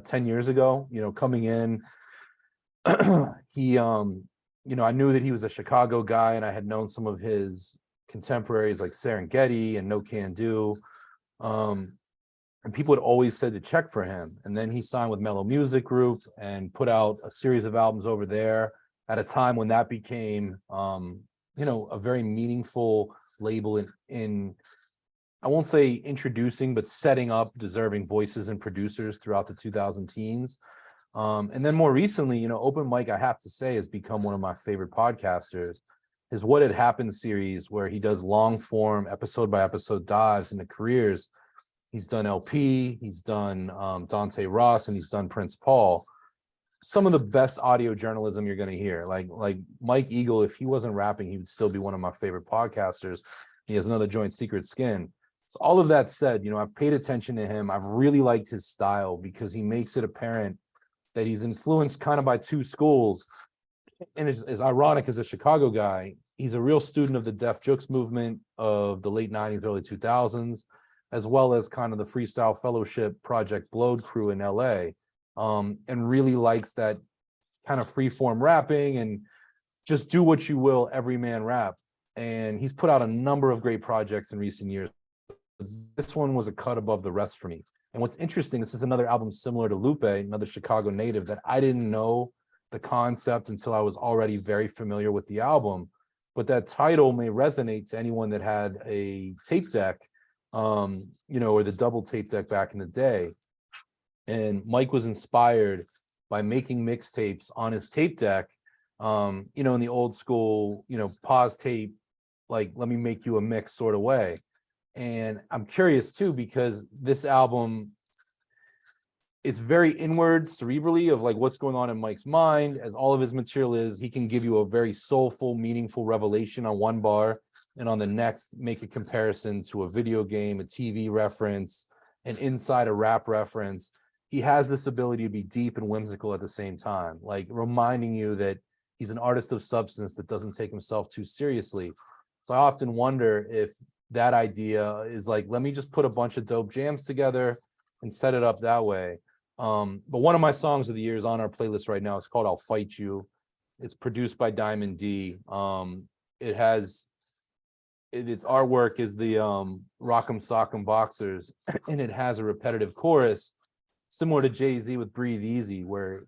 10 years ago, coming in. He, I knew that he was a Chicago guy, and I had known some of his contemporaries like Serengeti and No Can Do. And people had always said to check for him. And then he signed with Mellow Music Group and put out a series of albums over there at a time when that became, a very meaningful label in I won't say introducing, but setting up deserving voices and producers throughout the 2000 teens. And then more recently, Open Mike, I have to say, has become one of my favorite podcasters. His What Had Happened series, where he does long form, episode by episode dives into careers. He's done LP, he's done Dante Ross, and he's done Prince Paul. Some of the best audio journalism you're going to hear. Like Mike Eagle, if he wasn't rapping, he would still be one of my favorite podcasters. He has another joint, Secret Skin. So all of that said, I've paid attention to him. I've really liked his style because he makes it apparent that he's influenced kind of by two schools. And as ironic as a Chicago guy, he's a real student of the Def Jux movement of the late 90s, early 2000s, as well as kind of the Freestyle Fellowship Project Blowed crew in LA, and really likes that kind of freeform rapping and just do what you will, every man rap. And he's put out a number of great projects in recent years. This one was a cut above the rest for me. And what's interesting, this is another album similar to Lupe, another Chicago native, that I didn't know the concept until I was already very familiar with the album. But that title may resonate to anyone that had a tape deck, or the double tape deck back in the day. And Mike was inspired by making mixtapes on his tape deck, in the old school, pause tape, like, let me make you a mix sort of way. And I'm curious too, because this album, it's very inward, cerebrally, of like what's going on in Mike's mind. As all of his material is, he can give you a very soulful, meaningful revelation on one bar, and on the next make a comparison to a video game, a TV reference, an inside a rap reference. He has this ability to be deep and whimsical at the same time, like reminding you that he's an artist of substance that doesn't take himself too seriously. So I often wonder if that idea is like, let me just put a bunch of dope jams together and set it up that way. But one of my songs of the year is on our playlist right now. It's called I'll Fight You. It's produced by Diamond D. Its artwork is the Rock'em Sock'em Boxers, and it has a repetitive chorus similar to Jay-Z with Breathe Easy, where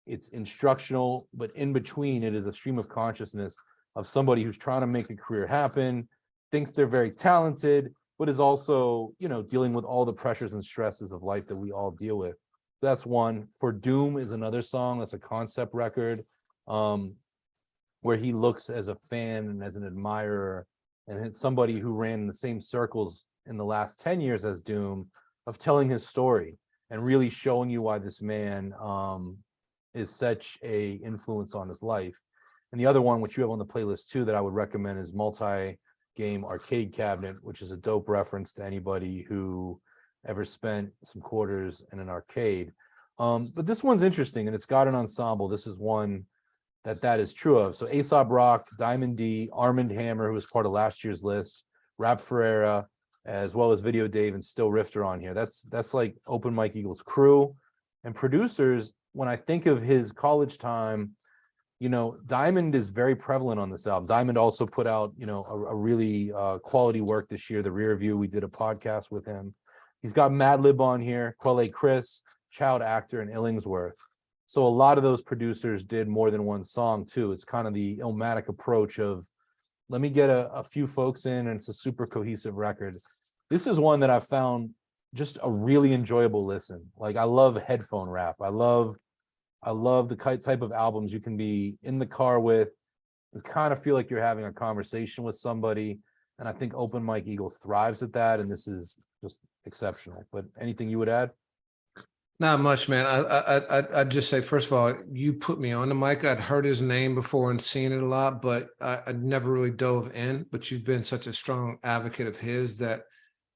it's instructional, but in between it is a stream of consciousness of somebody who's trying to make a career happen, thinks they're very talented, but is also, dealing with all the pressures and stresses of life that we all deal with. That's one. For Doom is another song. That's a concept record, where he looks as a fan and as an admirer, and it's somebody who ran in the same circles in the last 10 years as Doom, of telling his story and really showing you why this man is such a influence on his life. And the other one, which you have on the playlist too, that I would recommend is Multi-Game Arcade Cabinet, which is a dope reference to anybody who ever spent some quarters in an arcade. But this one's interesting, and it's got an ensemble. This is one that is true of. So Aesop Rock, Diamond D, Armand Hammer, who was part of last year's list, Rap Ferreira, as well as Video Dave and Still Rifter on here. That's like Open Mike Eagle's crew. And producers, when I think of his college time, Diamond is very prevalent on this album. Diamond also put out, a really quality work this year, The Rear View. We did a podcast with him. He's got Madlib on here, Quelle Chris, Child Actor, and Illingsworth. So a lot of those producers did more than one song too. It's kind of the Illmatic approach of, let me get a few folks in, and it's a super cohesive record. This is one that I found just a really enjoyable listen. Like, I love headphone rap. I love the type of albums you can be in the car with and kind of feel like you're having a conversation with somebody. And I think Open Mike Eagle thrives at that. And this is just exceptional. But anything you would add? Not much, man. I'd just say, first of all, you put me on the mic. I'd heard his name before and seen it a lot, but I'd never really dove in. But you've been such a strong advocate of his that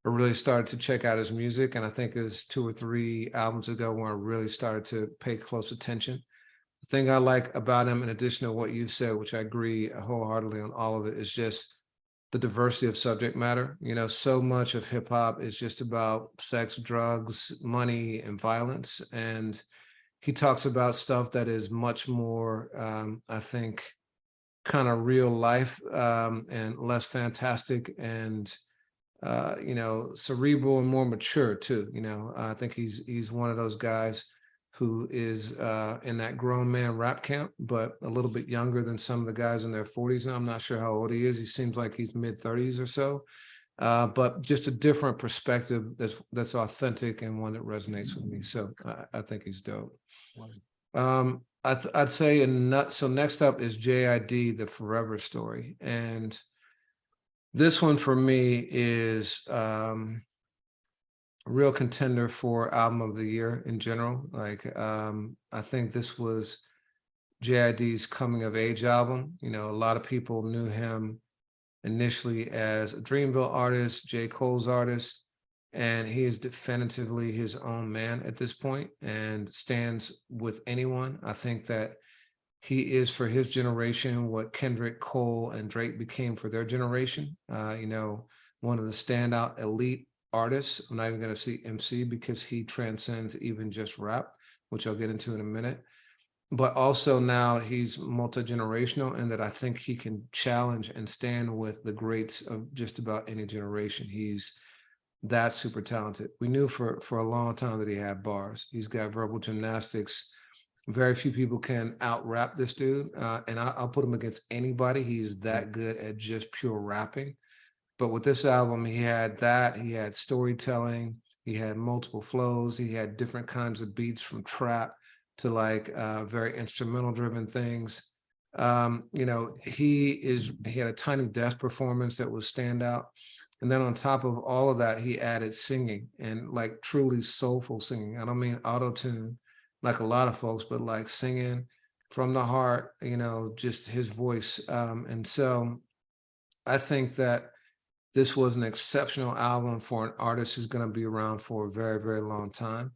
I really started to check out his music. And I think it was 2 or 3 albums ago where I really started to pay close attention. The thing I like about him, in addition to what you said, which I agree wholeheartedly on all of it, is just the diversity of subject matter. You know, so much of hip hop is just about sex, drugs, money, and violence. And he talks about stuff that is much more, I think, kind of real life, and less fantastic and you know, cerebral and more mature too. You know, I think he's one of those guys who is in that grown man rap camp, but a little bit younger than some of the guys in their 40s. And I'm not sure how old he is. He seems like he's mid 30s or so. But just a different perspective that's authentic and one that resonates with me. So I think he's dope. I'd say so next up is J.I.D, The Forever Story. And this one for me is a real contender for album of the year in general. Like, I think this was J.I.D's coming of age album. You know, a lot of people knew him initially as a Dreamville artist, J. Cole's artist, and he is definitively his own man at this point and stands with anyone. I think that he is for his generation what Kendrick, Cole, and Drake became for their generation. You know, one of the standout elite artists. I'm not even going to see MC because he transcends even just rap, which I'll get into in a minute. But also now he's multi-generational and that I think he can challenge and stand with the greats of just about any generation. He's that super talented. We knew for a long time that he had bars. He's got verbal gymnastics. Very few people can out rap this dude. And I'll put him against anybody. He's that good at just pure rapping. But with this album, he had that, he had storytelling, he had multiple flows, he had different kinds of beats from trap to like very instrumental driven things. You know, he had a Tiny Desk performance that was standout. And then on top of all of that, he added singing and like truly soulful singing. I don't mean auto-tune like a lot of folks, but like singing from the heart, you know, just his voice. And so I think that this was an exceptional album for an artist who's going to be around for a very, very long time.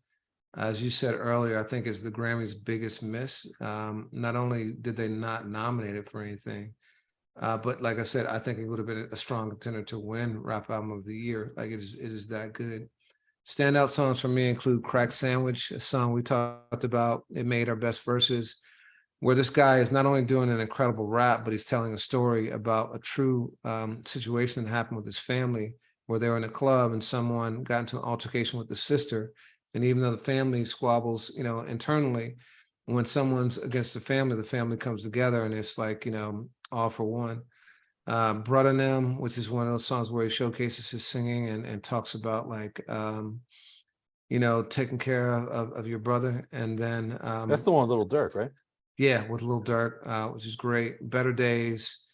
As you said earlier, I think it's the Grammys' biggest miss. Not only did they not nominate it for anything, but like I said, I think it would have been a strong contender to win Rap Album of the Year. Like it is that good. Standout songs for me include Crack Sandwich, a song we talked about. It made our best verses, where this guy is not only doing an incredible rap, but he's telling a story about a true situation that happened with his family, where they were in a club and someone got into an altercation with the sister. And even though the family squabbles, you know, internally, when someone's against the family comes together and it's like, you know, all for one. Brother Them, which is one of those songs where he showcases his singing and talks about like, you know, taking care of your brother. And then That's the one with Little Dirk, right? yeah, with Lil Durk, which is great. Better Days.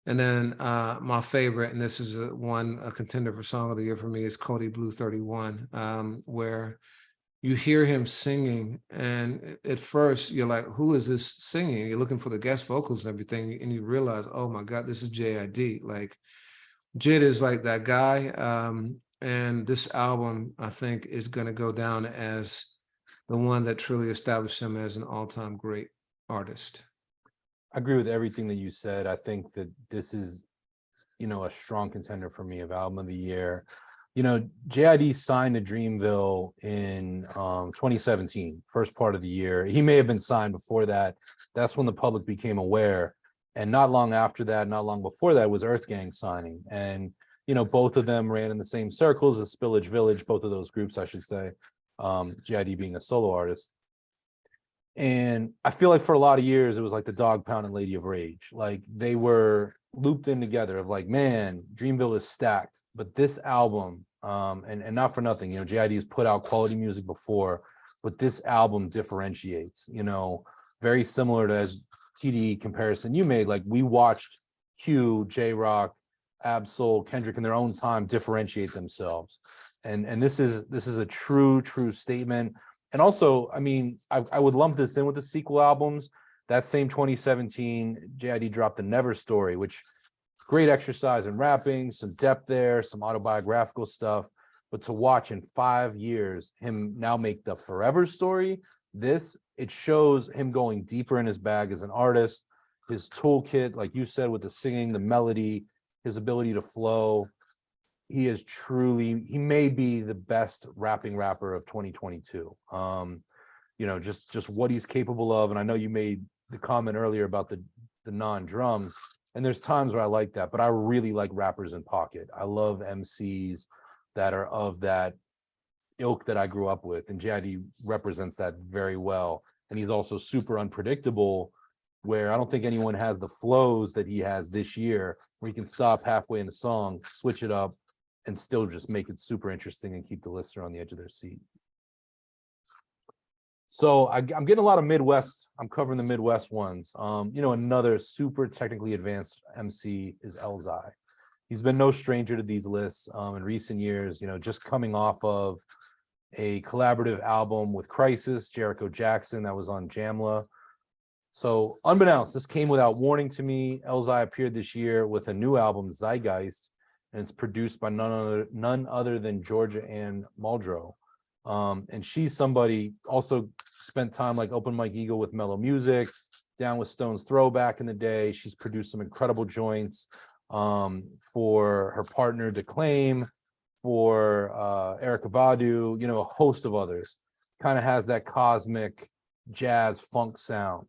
And then my favorite, and this is a contender for Song of the Year for me, is Cody Blue 31, where you hear him singing, and at first you're like, who is this singing? You're looking for the guest vocals and everything, and you realize, oh my God, this is J.I.D. Like, Jid is like that guy. And this album, I think, is going to go down as the one that truly established him as an all-time great artist. I agree with everything that you said. I think that this is, you know, a strong contender for me of album of the year. You know, J.I.D. signed to Dreamville in 2017, first part of the year. He may have been signed before that. That's when the public became aware. And not long after that, not long before that, was Earth Gang signing. And, you know, both of them ran in the same circles as Spillage Village, both of those groups, I should say, J.I.D. being a solo artist. And I feel like for a lot of years, it was like the Dog Pound and Lady of Rage. Like they were looped in together of like, man, Dreamville is stacked. But this album, and not for nothing, you know, J.I.D. has put out quality music before, but this album differentiates, you know, very similar to as TD comparison you made. Like we watched Q, J-Rock, Ab-Soul, Kendrick in their own time differentiate themselves. And this is a true statement. And also, I mean, I would lump this in with the sequel albums. That same 2017, J.I.D. dropped the Never Story, which great exercise in rapping, some depth there, some autobiographical stuff. But to watch in 5 years him now make the Forever Story, it shows him going deeper in his bag as an artist, his toolkit, like you said, with the singing, the melody, his ability to flow. He may be the best rapping rapper of 2022. Just what he's capable of. And I know you made the comment earlier about the non-drums, and there's times where I like that, but I really like rappers in pocket. I love MCs that are of that ilk that I grew up with, and J.I.D. represents that very well. And he's also super unpredictable, where I don't think anyone has the flows that he has this year, where he can stop halfway in the song, switch it up, and still just make it super interesting and keep the listener on the edge of their seat. So I'm getting a lot of Midwest. I'm covering the Midwest ones. Another super technically advanced MC is Elzhi. He's been no stranger to these lists in recent years, just coming off of a collaborative album with Crisis, Jericho Jackson, that was on Jamla. So unbeknownst, this came without warning to me. Elzhi appeared this year with a new album, Zhigeist, and it's produced by none other than Georgia Ann Muldrow. And she's somebody also spent time like Open Mike Eagle with Mellow Music, down with Stone's Throw back in the day. She's produced some incredible joints for her partner Declaim, for Erykah Badu, a host of others. Kind of has that cosmic jazz funk sound.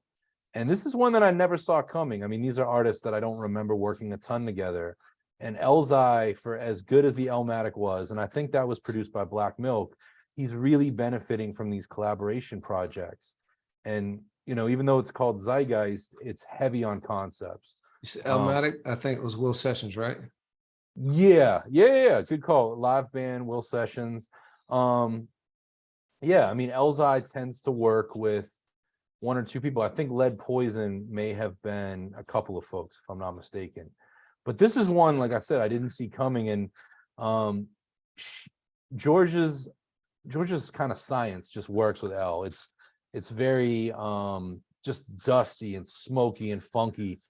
And this is one that I never saw coming. I mean, these are artists that I don't remember working a ton together. And Elzhi, for as good as the Elmatic was, and I think that was produced by Black Milk, he's really benefiting from these collaboration projects. And, even though it's called Zhigeist, it's heavy on concepts. Elmatic, I think it was Will Sessions, right? Yeah. Good call. Live band, Will Sessions. Elzhi tends to work with one or two people. I think Lead Poison may have been a couple of folks, if I'm not mistaken. But this is one, like I said, I didn't see coming. And Georgia's kind of science just works with El. It's very just dusty and smoky and funky,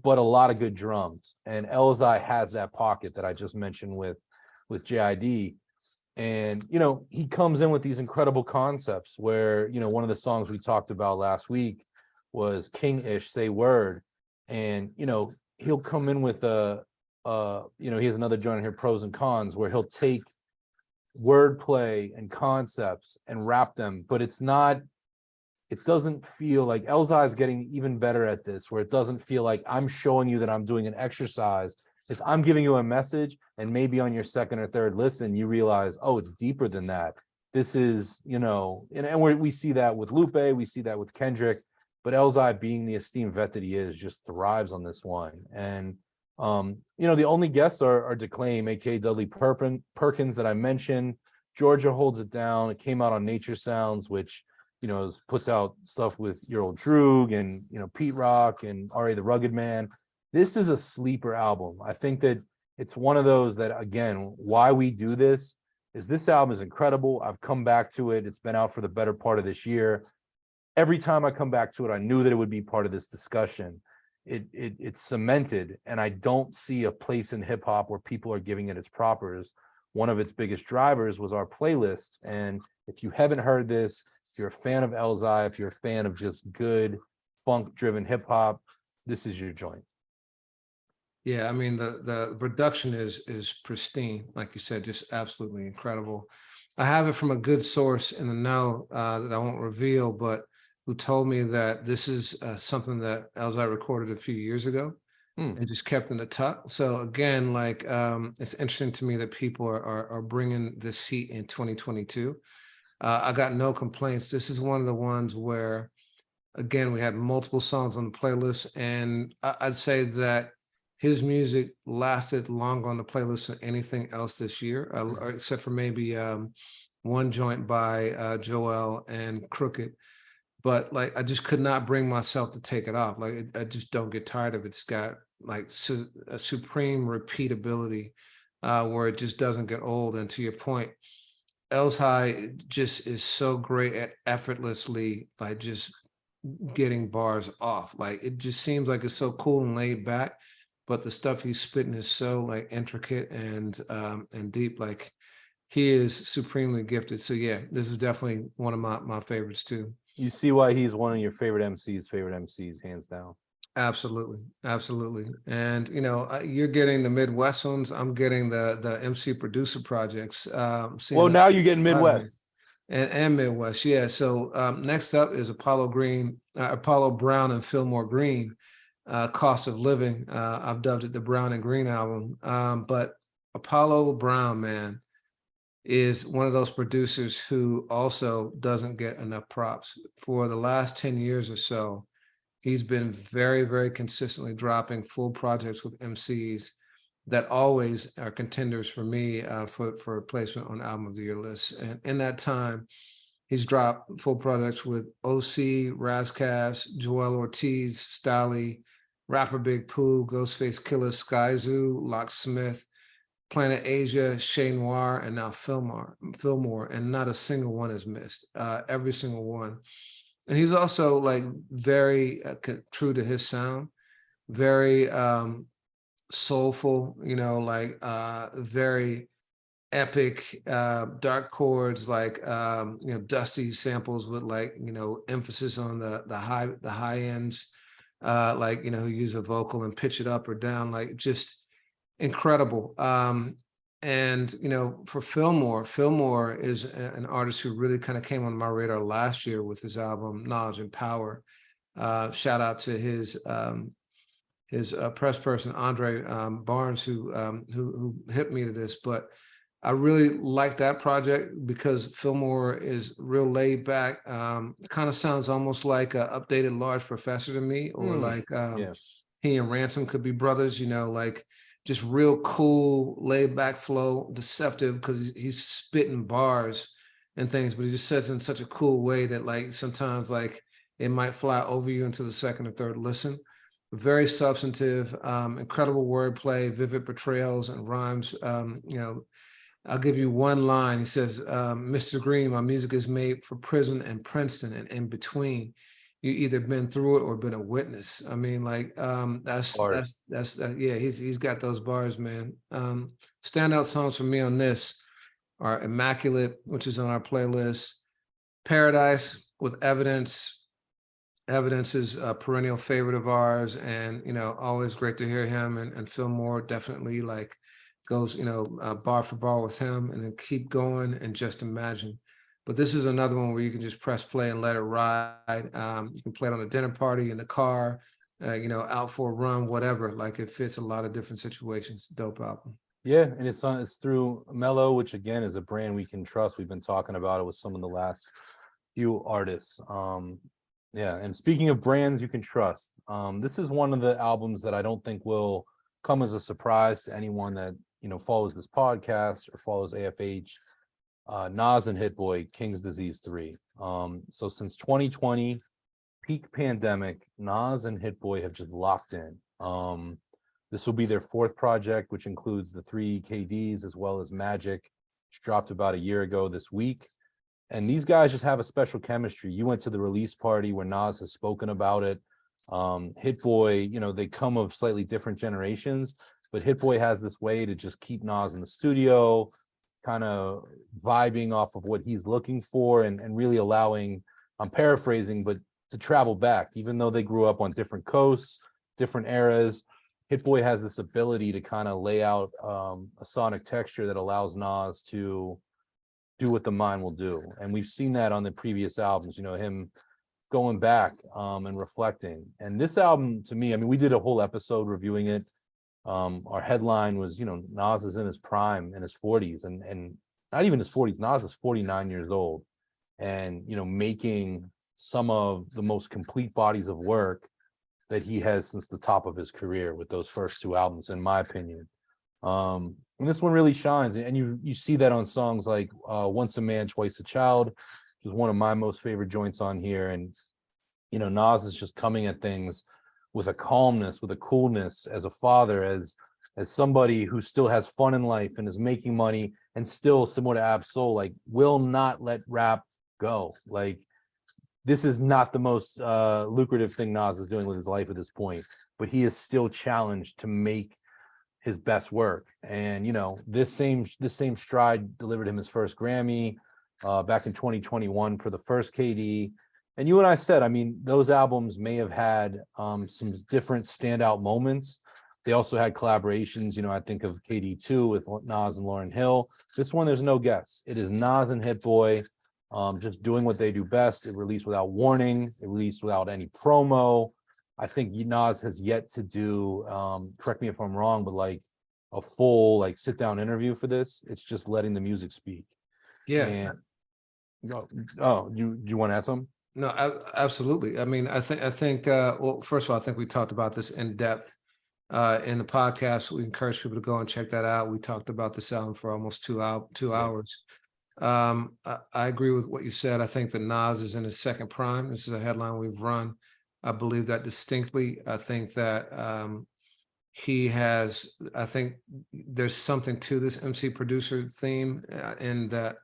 but a lot of good drums. And Elzhi has that pocket that I just mentioned with J.I.D. And, he comes in with these incredible concepts where, one of the songs we talked about last week was King-ish, Say Word. And, he'll come in with he has another joint here, Pros and Cons, where he'll take wordplay and concepts and wrap them, but it doesn't feel like Elzhi is getting even better at this, where it doesn't feel like I'm showing you that I'm doing an exercise. It's I'm giving you a message, and maybe on your second or third listen, you realize, oh, it's deeper than that. This is, and we see that with Lupe, we see that with Kendrick, but Elzhi, being the esteemed vet that he is, just thrives on this one. And the only guests are Declaim, aka Dudley Perkins, that I mentioned. Georgia holds it down. It came out on Nature Sounds, which puts out stuff with Your Old Droog and Pete Rock and R.A. the Rugged Man. This is a sleeper album. I think that it's one of those that, again, why we do this is this album is incredible. I've come back to it. It's been out for the better part of this year. Every time I come back to it, I knew that it would be part of this discussion. It's cemented, and I don't see a place in hip hop where people are giving it its propers. One of its biggest drivers was our playlist. And if you haven't heard this, if you're a fan of Elzhi, if you're a fan of just good funk-driven hip hop, this is your joint. Yeah, I mean, the production is pristine, like you said, just absolutely incredible. I have it from a good source in the know that I won't reveal, but who told me that this is something that Elzhi recorded a few years ago and just kept in the tuck. So again, like it's interesting to me that people are bringing this heat in 2022. I got no complaints. This is one of the ones where, again, we had multiple songs on the playlist, and I'd say that his music lasted longer on the playlist than anything else this year, except for maybe one joint by Joel and Crooked. But like, I just could not bring myself to take it off. Like, I just don't get tired of it. It's got like a supreme repeatability where it just doesn't get old. And to your point, Elzhi just is so great at effortlessly like just getting bars off. Like it just seems like it's so cool and laid back, but the stuff he's spitting is so like intricate and deep. Like he is supremely gifted. So yeah, this is definitely one of my favorites too. You see why he's one of your favorite MCs, hands down. Absolutely, absolutely. And you know, you're getting the Midwest ones. I'm getting the MC producer projects. Well, Seeing now you're getting that Midwest. and Midwest, yeah. So next up is Apollo Brown and Philmore Greene, Cost of Living. I've dubbed it the Brown and Greene album. But Apollo Brown, man, is one of those producers who also doesn't get enough props. For the last 10 years or so, he's been very, very consistently dropping full projects with MCs that always are contenders for me for placement on album of the year lists. And in that time, he's dropped full projects with OC, Razcast, Joel Ortiz, Stally, Rapper Big Pooh, Ghostface Killer, Skyzoo, Locksmith, Planet Asia, Shay Noir, and now Philmore, and not a single one is missed. Every single one. And he's also like very true to his sound, very soulful, you know, like very epic, dark chords, like you know, dusty samples with like, you know, emphasis on the high ends, like, you know, use a vocal and pitch it up or down, like just incredible. And you know, for Philmore is an artist who really kind of came on my radar last year with his album Knowledge and Power. Shout out to his press person Andre Barnes who hit me to this. But I really like that project because Philmore is real laid back. Kind of sounds almost like an updated Large Professor to me, or like Yeah. he and Ransom could be brothers. You know, like just real cool, laid back flow, deceptive because he's spitting bars and things, but he just says in such a cool way that like sometimes like it might fly over you into the second or third listen. Very substantive, incredible wordplay, vivid portrayals and rhymes. You know, I'll give you one line. He says, Mr. Greene, my music is made for prison and Princeton and in between. You either been through it or been a witness. I mean, like yeah, he's got those bars, man. Standout songs for me on this are Immaculate, which is on our playlist, Paradise with Evidence. Evidence is a perennial favorite of ours, and you know, always great to hear him. And Philmore definitely like goes, you know, bar for bar with him, and then Keep Going and Just Imagine. But this is another one where you can just press play and let it ride. You can play it on a dinner party, in the car, you know, out for a run, whatever. Like it fits a lot of different situations. Dope album. Yeah, and it's through Mellow, which again is a brand we can trust. We've been talking about it with some of the last few artists. Yeah, and speaking of brands you can trust, this is one of the albums that I don't think will come as a surprise to anyone that, you know, follows this podcast or follows AFH. Nas and Hit Boy, King's Disease 3. So since 2020, peak pandemic, Nas and Hit Boy have just locked in. This will be their fourth project, which includes the 3 KDs as well as Magic, which dropped about a year ago this week. And these guys just have a special chemistry. You went to the release party where Nas has spoken about it. Hit Boy, you know, they come of slightly different generations, but Hit Boy has this way to just keep Nas in the studio, kind of vibing off of what he's looking for and really allowing, I'm paraphrasing, but to travel back, even though they grew up on different coasts, different eras. Hit Boy has this ability to kind of lay out a sonic texture that allows Nas to do what the mind will do. And we've seen that on the previous albums, you know, him going back and reflecting. And this album, to me, I mean, we did a whole episode reviewing it. Our headline was, you know, Nas is in his prime, in his 40s, and not even his 40s. Nas is 49 years old, and you know, making some of the most complete bodies of work that he has since the top of his career with those first 2 albums, in my opinion. And this one really shines, and you see that on songs like Once a Man, Twice a Child, which is one of my most favorite joints on here. And you know, Nas is just coming at things with a calmness, with a coolness, as a father, as somebody who still has fun in life and is making money and still similar to Ab-Soul, like will not let rap go. Like this is not the most lucrative thing Nas is doing with his life at this point, but he is still challenged to make his best work. And you know, this same stride delivered him his first Grammy back in 2021 for the first KD. And you and I said, I mean, those albums may have had some different standout moments. They also had collaborations. You know, I think of KD2 with Nas and Lauryn Hill. This one, there's no guess. It is Nas and Hit Boy just doing what they do best. It released without warning. It released without any promo. I think Nas has yet to do, correct me if I'm wrong, but like a full like sit down interview for this. It's just letting the music speak. Yeah. And do you want to add something? No, absolutely. I mean, I think well, first of all, I think we talked about this in depth in the podcast. We encourage people to go and check that out. We talked about this album for almost 2 hours. I agree with what you said. I think that Nas is in his second prime. This is a headline we've run. I believe that distinctly. I think that he has, I think there's something to this MC producer theme in that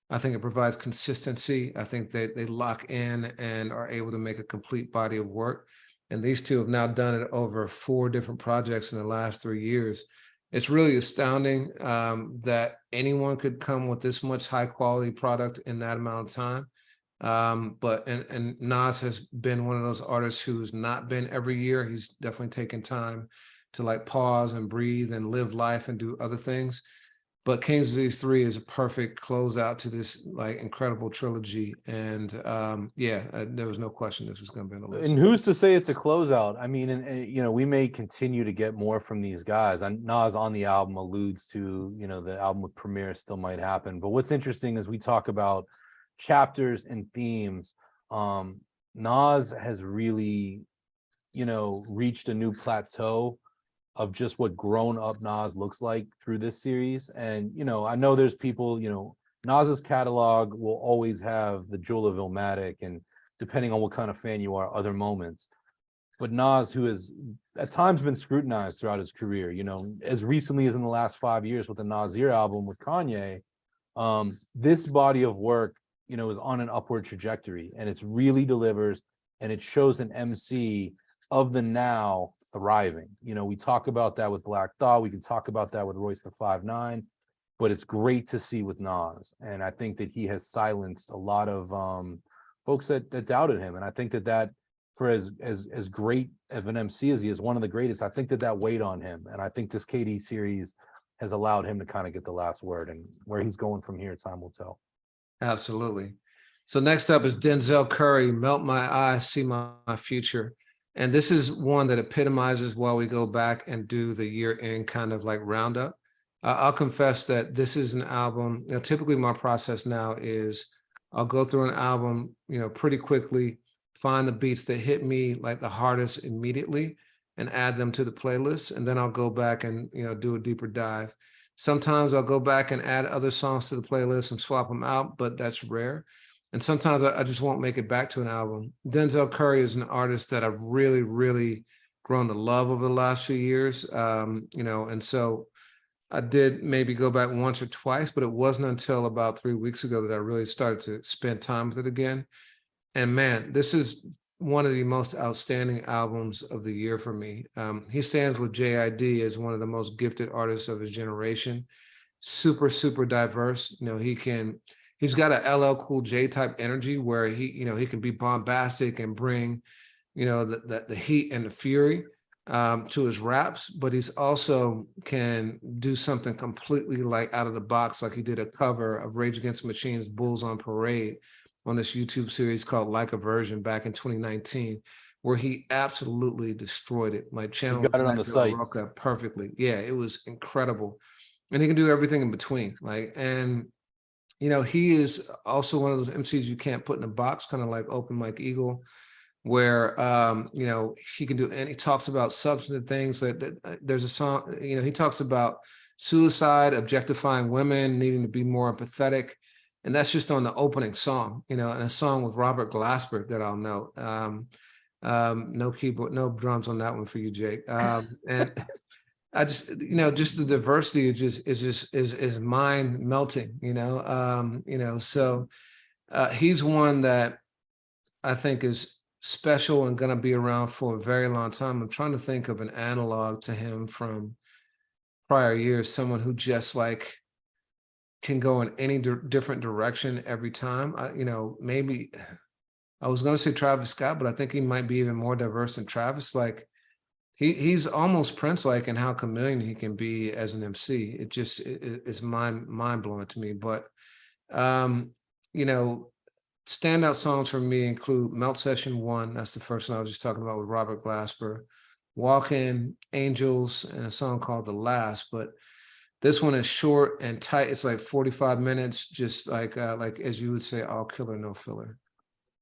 I think it provides consistency. I think that they lock in and are able to make a complete body of work. And these two have now done it over 4 different projects in the last 3 years. It's really astounding that anyone could come with this much high quality product in that amount of time. But Nas has been one of those artists who's not been every year. He's definitely taken time to like pause and breathe and live life and do other things. But King's Disease 3 is a perfect closeout to this like incredible trilogy. And there was no question this was going to be on the list. And who's to say it's a closeout? I mean, and you know, we may continue to get more from these guys. And Nas on the album alludes to, you know, the album with Premier still might happen. But what's interesting is we talk about chapters and themes. Nas has really, you know, reached a new plateau of just what grown up Nas looks like through this series. And, you know, I know there's people, you know, Nas's catalog will always have the Jewel of Illmatic and depending on what kind of fan you are, other moments. But Nas, who has at times been scrutinized throughout his career, you know, as recently as in the last 5 years with the Nasir album with Kanye, this body of work, you know, is on an upward trajectory and it's really delivers and it shows an MC of the now thriving. You know, we talk about that with Black Thought. We can talk about that with Royce the 5'9", but it's great to see with Nas. And I think that he has silenced a lot of folks that doubted him. And I think that for as great of an MC as he is, one of the greatest, I think that weighed on him. And I think this KD series has allowed him to kind of get the last word, and where he's going from here, time will tell. Absolutely. So next up is Denzel Curry, Melt My Eyes, See My Future. And this is one that epitomizes while we go back and do the year-end kind of like roundup. I'll confess that this is an album, you know, typically my process now is I'll go through an album, you know, pretty quickly, find the beats that hit me like the hardest immediately and add them to the playlist. And then I'll go back and, you know, do a deeper dive. Sometimes I'll go back and add other songs to the playlist and swap them out, but that's rare. And sometimes I just won't make it back to an album. Denzel Curry is an artist that I've really, really grown to love over the last few years. You know, and so I did maybe go back once or twice, but it wasn't until about 3 weeks ago that I really started to spend time with it again. And man, this is one of the most outstanding albums of the year for me. He stands with J.I.D. as one of the most gifted artists of his generation. Super, super diverse. You know, he's got a LL Cool J type energy where he can be bombastic and bring, you know, the heat and the fury to his raps, but he's also can do something completely like out of the box, like he did a cover of Rage Against the Machine's Bulls on Parade on this YouTube series called Like a Version back in 2019, where he absolutely destroyed it. My channel got it on the site perfectly. Yeah, it was incredible. And he can do everything in between. And you know, he is also one of those MCs you can't put in a box, kind of like Open Mike Eagle, where you know, he can do, and he talks about substantive things. That there's a song, you know, he talks about suicide, objectifying women, needing to be more empathetic. And that's just on the opening song, you know, and a song with Robert Glasper that I'll note. No keyboard, no drums on that one for you, Jake. I just, just the diversity is mind melting, so he's one that I think is special and going to be around for a very long time. I'm trying to think of an analog to him from prior years, someone who just like can go in any different direction every time. Maybe I was going to say Travis Scott, but I think he might be even more diverse than Travis. Like he's almost Prince-like in how chameleon he can be as an MC. It just is mind blowing to me. But standout songs for me include Melt Session 1. That's the first one I was just talking about with Robert Glasper. Walk-In, Angels, and a song called The Last. But this one is short and tight. It's like 45 minutes, just like as you would say, all killer, no filler.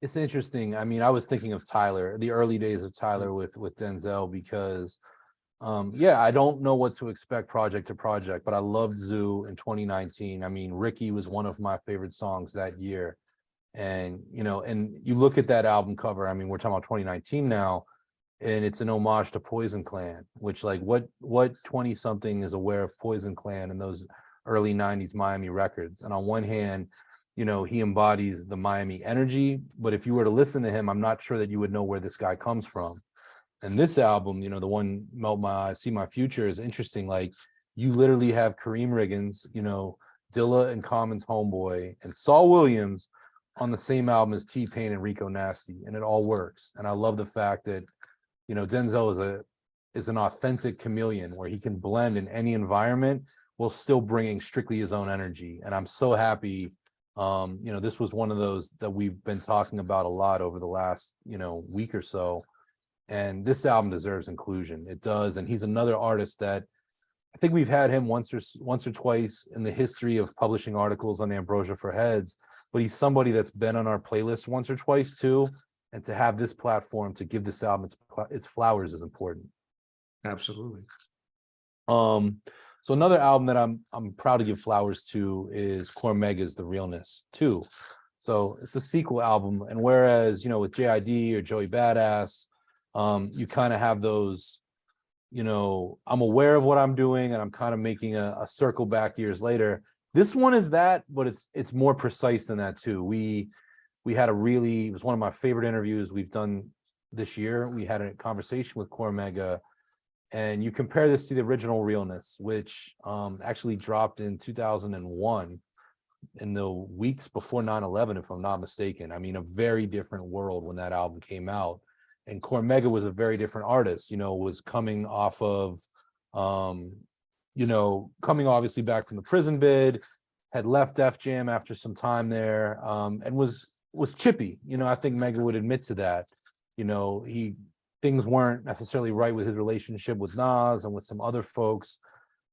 It's interesting. I mean, I was thinking of Tyler, the early days of Tyler with Denzel, because I don't know what to expect project to project, but I loved Zoo in 2019. I mean, Ricky was one of my favorite songs that year. And, and you look at that album cover, I mean, we're talking about 2019 now, and it's an homage to Poison Clan, which like what 20 something is aware of Poison Clan and those early 90s Miami records. And on one hand, he embodies the Miami energy, but if you were to listen to him, I'm not sure that you would know where this guy comes from. And this album, the one Melt My Eyes, See My Future, is interesting. Like you literally have Kareem Riggins, Dilla and Common's homeboy, and Saul Williams on the same album as T-Pain and Rico Nasty, and it all works. And I love the fact that Denzel is an authentic chameleon where he can blend in any environment while still bringing strictly his own energy. And I'm so happy. This was one of those that we've been talking about a lot over the last week or so. And this album deserves inclusion. It does. And he's another artist that I think we've had him once or twice in the history of publishing articles on Ambrosia for Heads, but he's somebody that's been on our playlist once or twice too. And to have this platform to give this album its flowers is important. Absolutely. So another album that I'm proud to give flowers to is Cormega's The Realness II. So it's a sequel album, and whereas with J.I.D. or Joey Badass, you kind of have those, I'm aware of what I'm doing and I'm kind of making a circle back years later. This one is that, but it's more precise than that too. We had it was one of my favorite interviews we've done this year. We had a conversation with Cormega, and you compare this to the original Realness, which actually dropped in 2001 in the weeks before 9/11, if I'm not mistaken. I mean, a very different world when that album came out. And Cormega was a very different artist, was coming off of, coming obviously back from the prison bid, had left Def Jam after some time there, and was chippy. I think Mega would admit to that. Things weren't necessarily right with his relationship with Nas and with some other folks.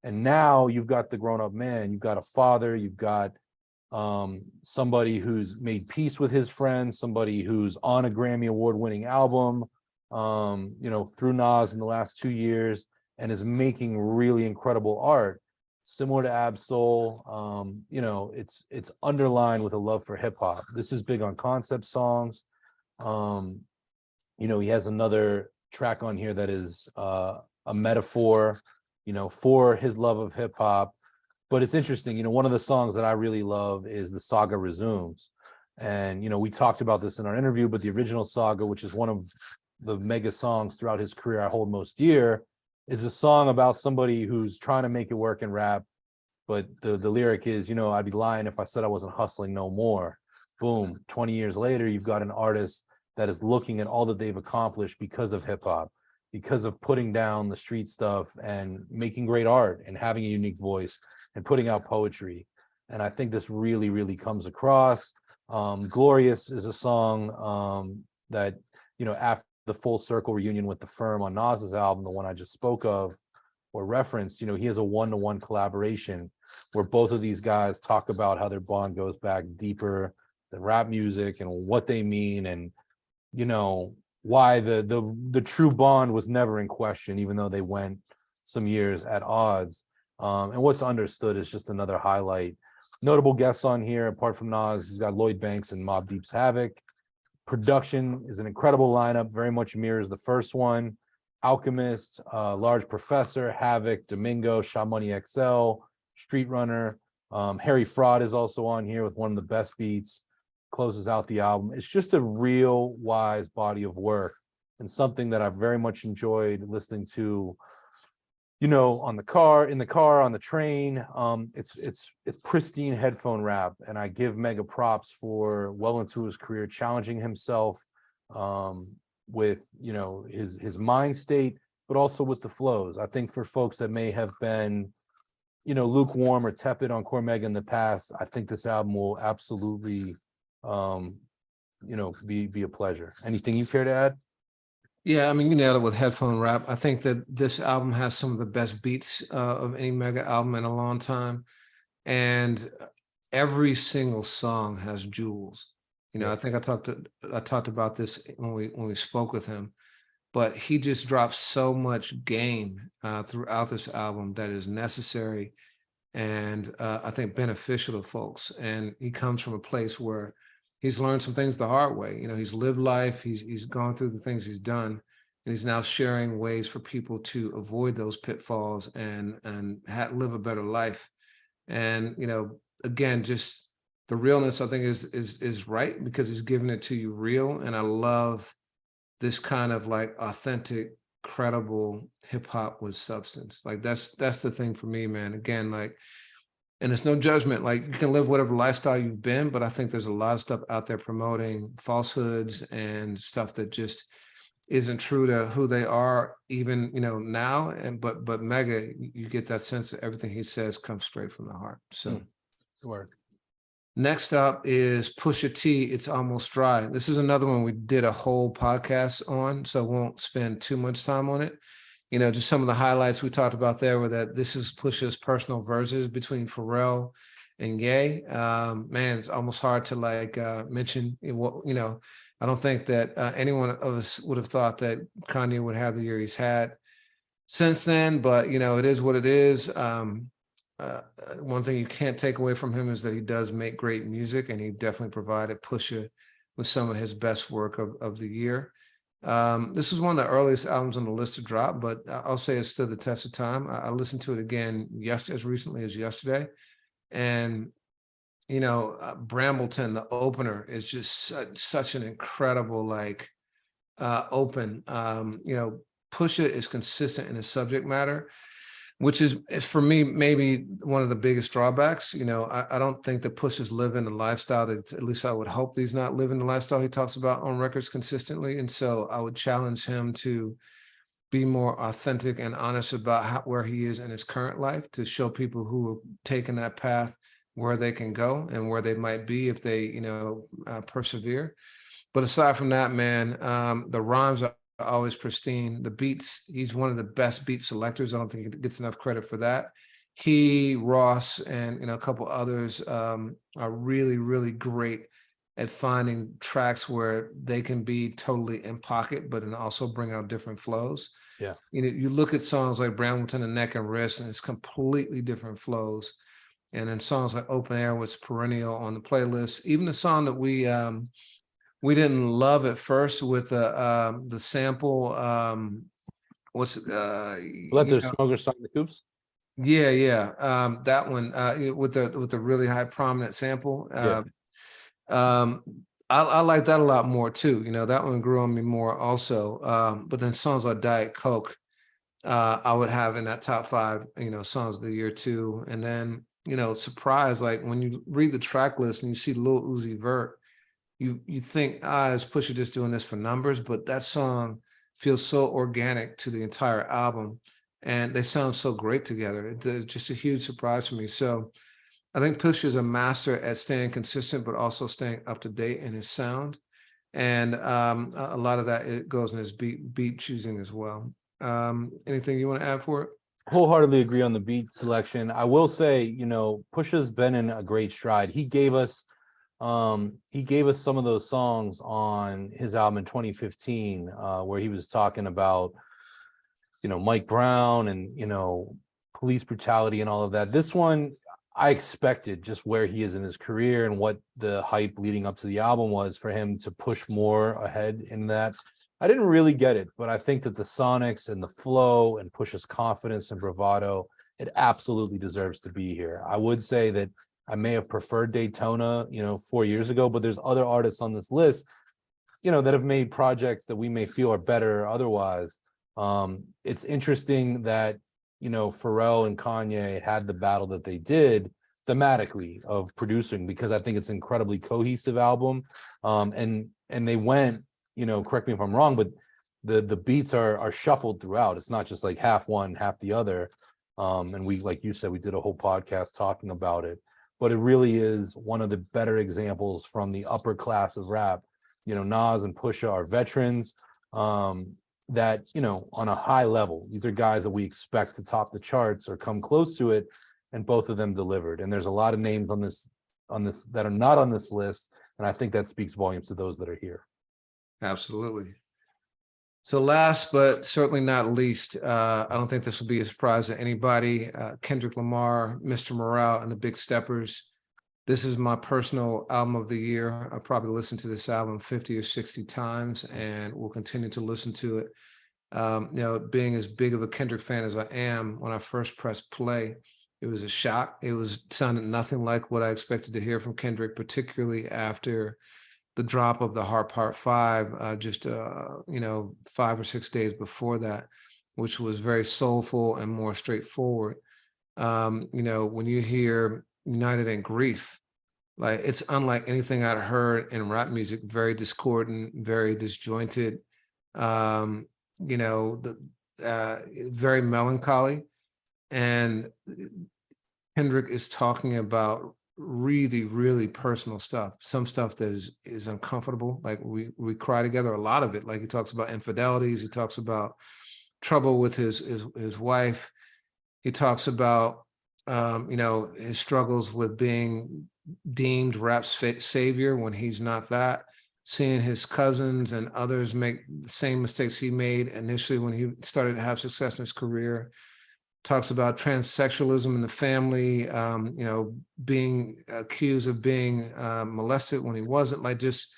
And now you've got the grown-up man, you've got a father, you've got somebody who's made peace with his friends, somebody who's on a Grammy award-winning album, through Nas in the last 2 years, and is making really incredible art. Similar to Ab-Soul, it's underlined with a love for hip hop. This is big on concept songs. He has another track on here that is a metaphor, for his love of hip hop. But it's interesting, one of the songs that I really love is The Saga Resumes. And, we talked about this in our interview, but the original Saga, which is one of the mega songs throughout his career I hold most dear, is a song about somebody who's trying to make it work in rap. But the lyric is, I'd be lying if I said I wasn't hustling no more. Boom. 20 years later, you've got an artist that is looking at all that they've accomplished because of hip hop, because of putting down the street stuff and making great art and having a unique voice and putting out poetry. And I think this really, really comes across. Glorious is a song that, after the Full Circle reunion with The Firm on Nas's album, the one I just spoke of or referenced, he has a one-to-one collaboration where both of these guys talk about how their bond goes back deeper than rap music and what they mean, and why the true bond was never in question, even though they went some years at odds. And what's understood is just another highlight. Notable guests on here, apart from Nas, he's got Lloyd Banks and Mobb Deep's Havoc. Production is an incredible lineup, very much mirrors the first one. Alchemist, Large Professor, Havoc, Domingo, Sha Money XL, Street Runner. Harry Fraud is also on here with one of the best beats, closes out the album. It's just a real wise body of work and something that I've very much enjoyed listening to, you know, in the car, on the train. It's pristine headphone rap, and I give Mega props for well into his career challenging himself with, you know, his mind state, but also with the flows. I think for folks that may have been, you know, lukewarm or tepid on Cormega in the past, I think this album will absolutely, you know, be a pleasure. Anything you care to add? Yeah, I mean, you nailed it with headphone rap. I think that this album has some of the best beats of any Mega album in a long time, and every single song has jewels. You know, Yeah. I think I talked about this when we spoke with him, but he just drops so much game throughout this album that is necessary and I think beneficial to folks. And he comes from a place where he's learned some things the hard way. You know, he's lived life, he's gone through the things he's done, and he's now sharing ways for people to avoid those pitfalls and live a better life. And you know, again, just the realness I think is right because he's giving it to you real. And I love this kind of like authentic, credible hip hop with substance. Like that's the thing for me, man. Again, like, and it's no judgment. Like you can live whatever lifestyle you've been, but I think there's a lot of stuff out there promoting falsehoods and stuff that just isn't true to who they are, even you know now. And but Mega, you get that sense that everything he says comes straight from the heart. So. Work. Next up is Pusha-T, It's Almost Dry. This is another one we did a whole podcast on, so won't spend too much time on it. You know, just some of the highlights we talked about there were that this is Pusha's personal verses between Pharrell and Ye. Man, it's almost hard to like mention what, you know, I don't think that anyone of us would have thought that Kanye would have the year he's had since then, but you know, it is what it is. One thing you can't take away from him is that he does make great music, and he definitely provided Pusha with some of his best work of the year. This is one of the earliest albums on the list to drop, but I'll say it stood the test of time. I listened to it again as recently as yesterday, and you know, Brambleton, the opener, is just such an incredible like open. You know, Pusha is consistent in his subject matter, which is for me maybe one of the biggest drawbacks. You know, I don't think that Pusha's living the lifestyle that, at least I would hope that he's not living the lifestyle he talks about on records consistently. And so I would challenge him to be more authentic and honest about where he is in his current life, to show people who have taken that path where they can go and where they might be if they, you know, persevere. But aside from that, man, the rhymes are always pristine. The beats, he's one of the best beat selectors. I don't think he gets enough credit for that. He, Ross, and you know, a couple others are really, really great at finding tracks where they can be totally in pocket, but then also bring out different flows. Yeah. You know, you look at songs like Brambleton and Neck and Wrist, and it's completely different flows. And then songs like Open Air was perennial on the playlist. Even the song that we didn't love at first with the sample. What's Let the smokers sign the coops. Yeah. That one with the really high prominent sample. Yeah. I like that a lot more too. You know, that one grew on me more also. But then songs like Diet Coke, I would have in that top 5, you know, songs of the year too. And then, you know, surprise, like when you read the track list and you see Lil Uzi Vert, you think, is Pusha just doing this for numbers? But that song feels so organic to the entire album, and they sound so great together. It's just a huge surprise for me. So I think Pusha is a master at staying consistent, but also staying up to date in his sound. And a lot of that it goes in his beat choosing as well. Anything you want to add for it? Wholeheartedly agree on the beat selection. I will say, you know, Pusha's been in a great stride. He gave us some of those songs on his album in 2015, where he was talking about, you know, Mike Brown and, you know, police brutality and all of that. This one, I expected, just where he is in his career and what the hype leading up to the album was, for him to push more ahead in that I didn't really get it, but I think that the sonics and the flow and Push's confidence and bravado, it absolutely deserves to be here. I would say that I may have preferred Daytona, 4 years ago, but there's other artists on this list, that have made projects that we may feel are better otherwise. It's interesting that, Pharrell and Kanye had the battle that they did thematically of producing, because I think it's an incredibly cohesive album. And they went, correct me if I'm wrong, but the beats are shuffled throughout. It's not just like half one, half the other. And we, like you said, we did a whole podcast talking about it, but it really is one of the better examples from the upper class of rap. Nas and Pusha are veterans, that, on a high level, these are guys that we expect to top the charts or come close to it. And both of them delivered. And there's a lot of names on this that are not on this list. And I think that speaks volumes to those that are here. Absolutely. So last but certainly not least, I don't think this will be a surprise to anybody. Kendrick Lamar, Mr. Morale, and the Big Steppers. This is my personal album of the year. I probably listened to this album 50 or 60 times and will continue to listen to it. Being as big of a Kendrick fan as I am, when I first pressed play, it was a shock. It sounded nothing like what I expected to hear from Kendrick, particularly after the drop of the Heart Part 5, just 5 or 6 days before that, which was very soulful and more straightforward. When you hear United in Grief, like, it's unlike anything I'd heard in rap music, very discordant, very disjointed, very melancholy. And Kendrick is talking about really, really personal stuff, some stuff that is uncomfortable. Like, we cry together, a lot of it. Like, he talks about infidelities, he talks about trouble with his wife, he talks about his struggles with being deemed rap's savior when he's not that, seeing his cousins and others make the same mistakes he made initially when he started to have success in his career. Talks about transsexualism in the family, being accused of being molested when he wasn't. Like, just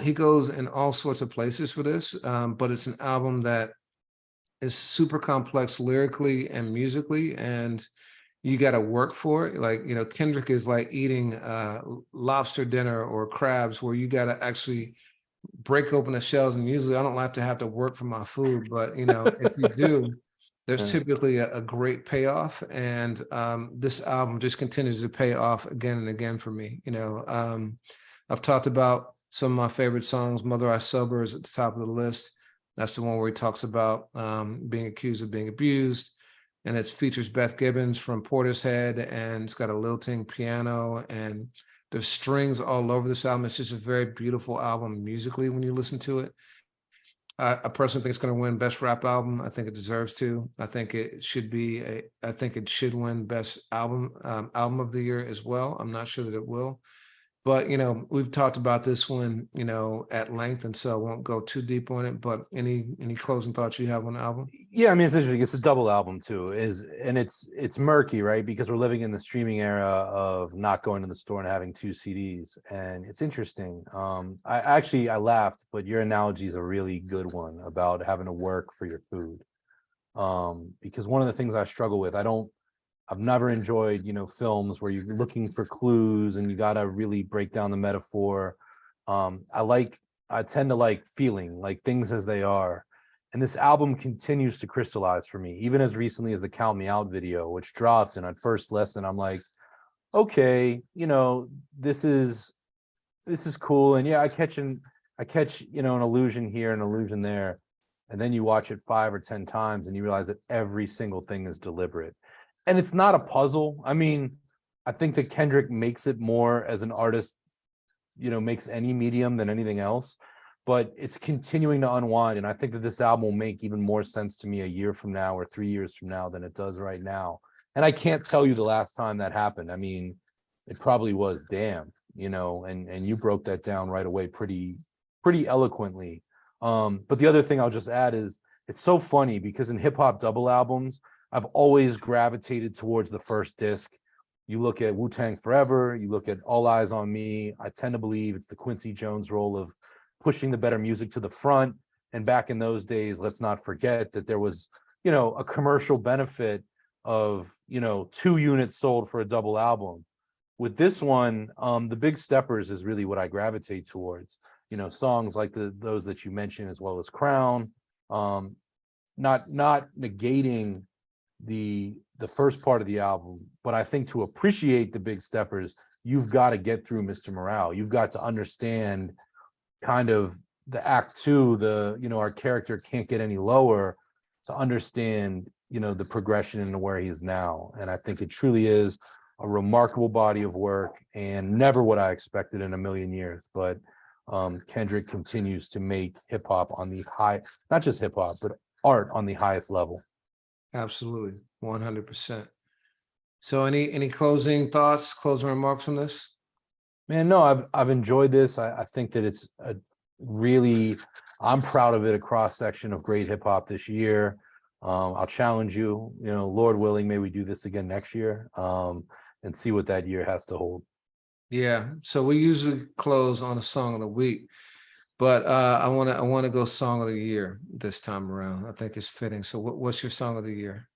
he goes in all sorts of places for this, but it's an album that is super complex lyrically and musically, and you got to work for it. Like, Kendrick is like eating lobster dinner or crabs, where you got to actually break open the shells. And usually I don't like to have to work for my food, but if you do, there's typically a great payoff. And this album just continues to pay off again and again for me. I've talked about some of my favorite songs. Mother I Sober is at the top of the list. That's the one where he talks about being accused of being abused. And it features Beth Gibbons from Portishead, and it's got a lilting piano, and there's strings all over this album. It's just a very beautiful album musically when you listen to it. I personally think it's going to win Best Rap Album. I think it deserves to. I think it should win Best Album of the Year as well. I'm not sure that it will. But, we've talked about this one, at length, and so I won't go too deep on it. But any closing thoughts you have on the album? Yeah, I mean, it's interesting. It's a double album too, and it's murky, right? Because we're living in the streaming era of not going to the store and having 2 CDs, and it's interesting. I laughed, but your analogy is a really good one about having to work for your food. Because one of the things I struggle with, I've never enjoyed, films where you're looking for clues and you got to really break down the metaphor. I tend to like feeling, like things as they are. And this album continues to crystallize for me, even as recently as the Count Me Out video, which dropped. And at first listen, I'm like, okay, this is cool. And yeah, I catch, an illusion here, an illusion there. And then you watch it 5 or 10 times and you realize that every single thing is deliberate. And it's not a puzzle. I mean, I think that Kendrick makes it more as an artist, makes any medium than anything else, but it's continuing to unwind. And I think that this album will make even more sense to me a year from now or 3 years from now than it does right now. And I can't tell you the last time that happened. I mean, it probably was Damn, and you broke that down right away pretty eloquently. But the other thing I'll just add is it's so funny because in hip hop double albums, I've always gravitated towards the first disc. You look at Wu-Tang Forever, you look at All Eyes on Me. I tend to believe it's the Quincy Jones role of pushing the better music to the front. And back in those days, let's not forget that there was, you know, a commercial benefit of, you know, 2 units sold for a double album. With this one, the big steppers is really what I gravitate towards. You know, songs like those that you mentioned, as well as Crown. Not negating the first part of the album, but I think to appreciate the big steppers, you've got to get through Mr. Morale. You've got to understand kind of the act 2, you know, our character can't get any lower, to understand, you know, the progression into where he is now. And I think it truly is a remarkable body of work, and never what I expected in a million years. But Kendrick continues to make hip hop on the high, not just hip hop, but art on the highest level. Absolutely, 100%. So any closing thoughts, closing remarks on this? Man, no, I've enjoyed this. I think that it's a really, I'm proud of it, a cross section of great hip hop this year. I'll challenge you, you know, Lord willing, may we do this again next year, and see what that year has to hold. Yeah. So we usually close on a song of the week, but I want to go song of the year this time around. I think it's fitting. So what's your song of the year?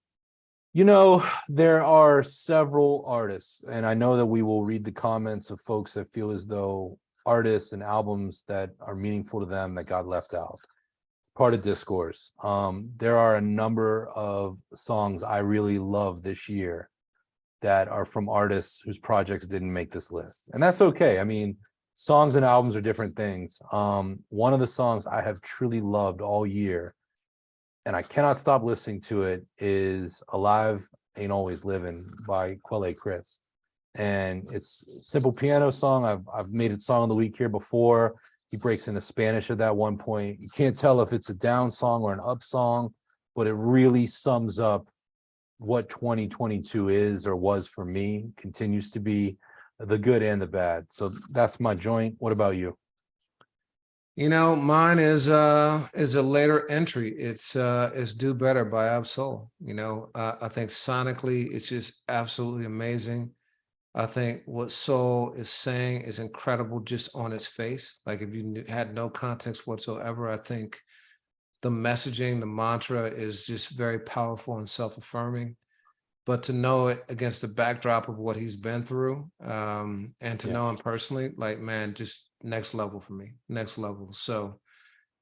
You know, there are several artists, and I know that we will read the comments of folks that feel as though artists and albums that are meaningful to them that got left out. Part of discourse. There are a number of songs I really love this year that are from artists whose projects didn't make this list. And that's okay. I mean, songs and albums are different things. One of the songs I have truly loved all year, and I cannot stop listening to it, is Alive Ain't Always Living by Quelle Chris. And it's a simple piano song. I've made it song of the week here before. He breaks into Spanish at that one point. You can't tell if it's a down song or an up song, but it really sums up what 2022 is, or was for me, continues to be, the good and the bad. So that's my joint. What about you? You know, mine is a later entry. It's Do Better by Ab-Soul. You know, I think sonically it's just absolutely amazing. I think what Soul is saying is incredible just on its face. Like, if you had no context whatsoever, I think the messaging, the mantra is just very powerful and self-affirming. But to know it against the backdrop of what he's been through, and to know him personally, like, man, just next level for me, next level. So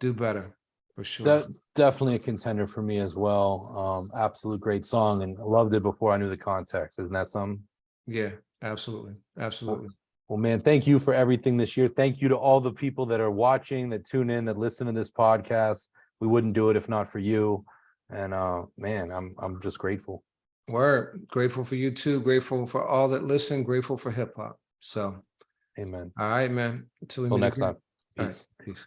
Do Better for sure. That definitely a contender for me as well. Absolute great song, and I loved it before I knew the context. Isn't that something? Yeah, absolutely. Absolutely. Well, man, thank you for everything this year. Thank you to all the people that are watching, that tune in, that listen to this podcast. We wouldn't do it if not for you. And man, I'm just grateful. Word. Grateful for you too. Grateful for all that listen. Grateful for hip hop. So, Amen. all right, man. Until we Till meet next again. time. All right. Peace. Peace.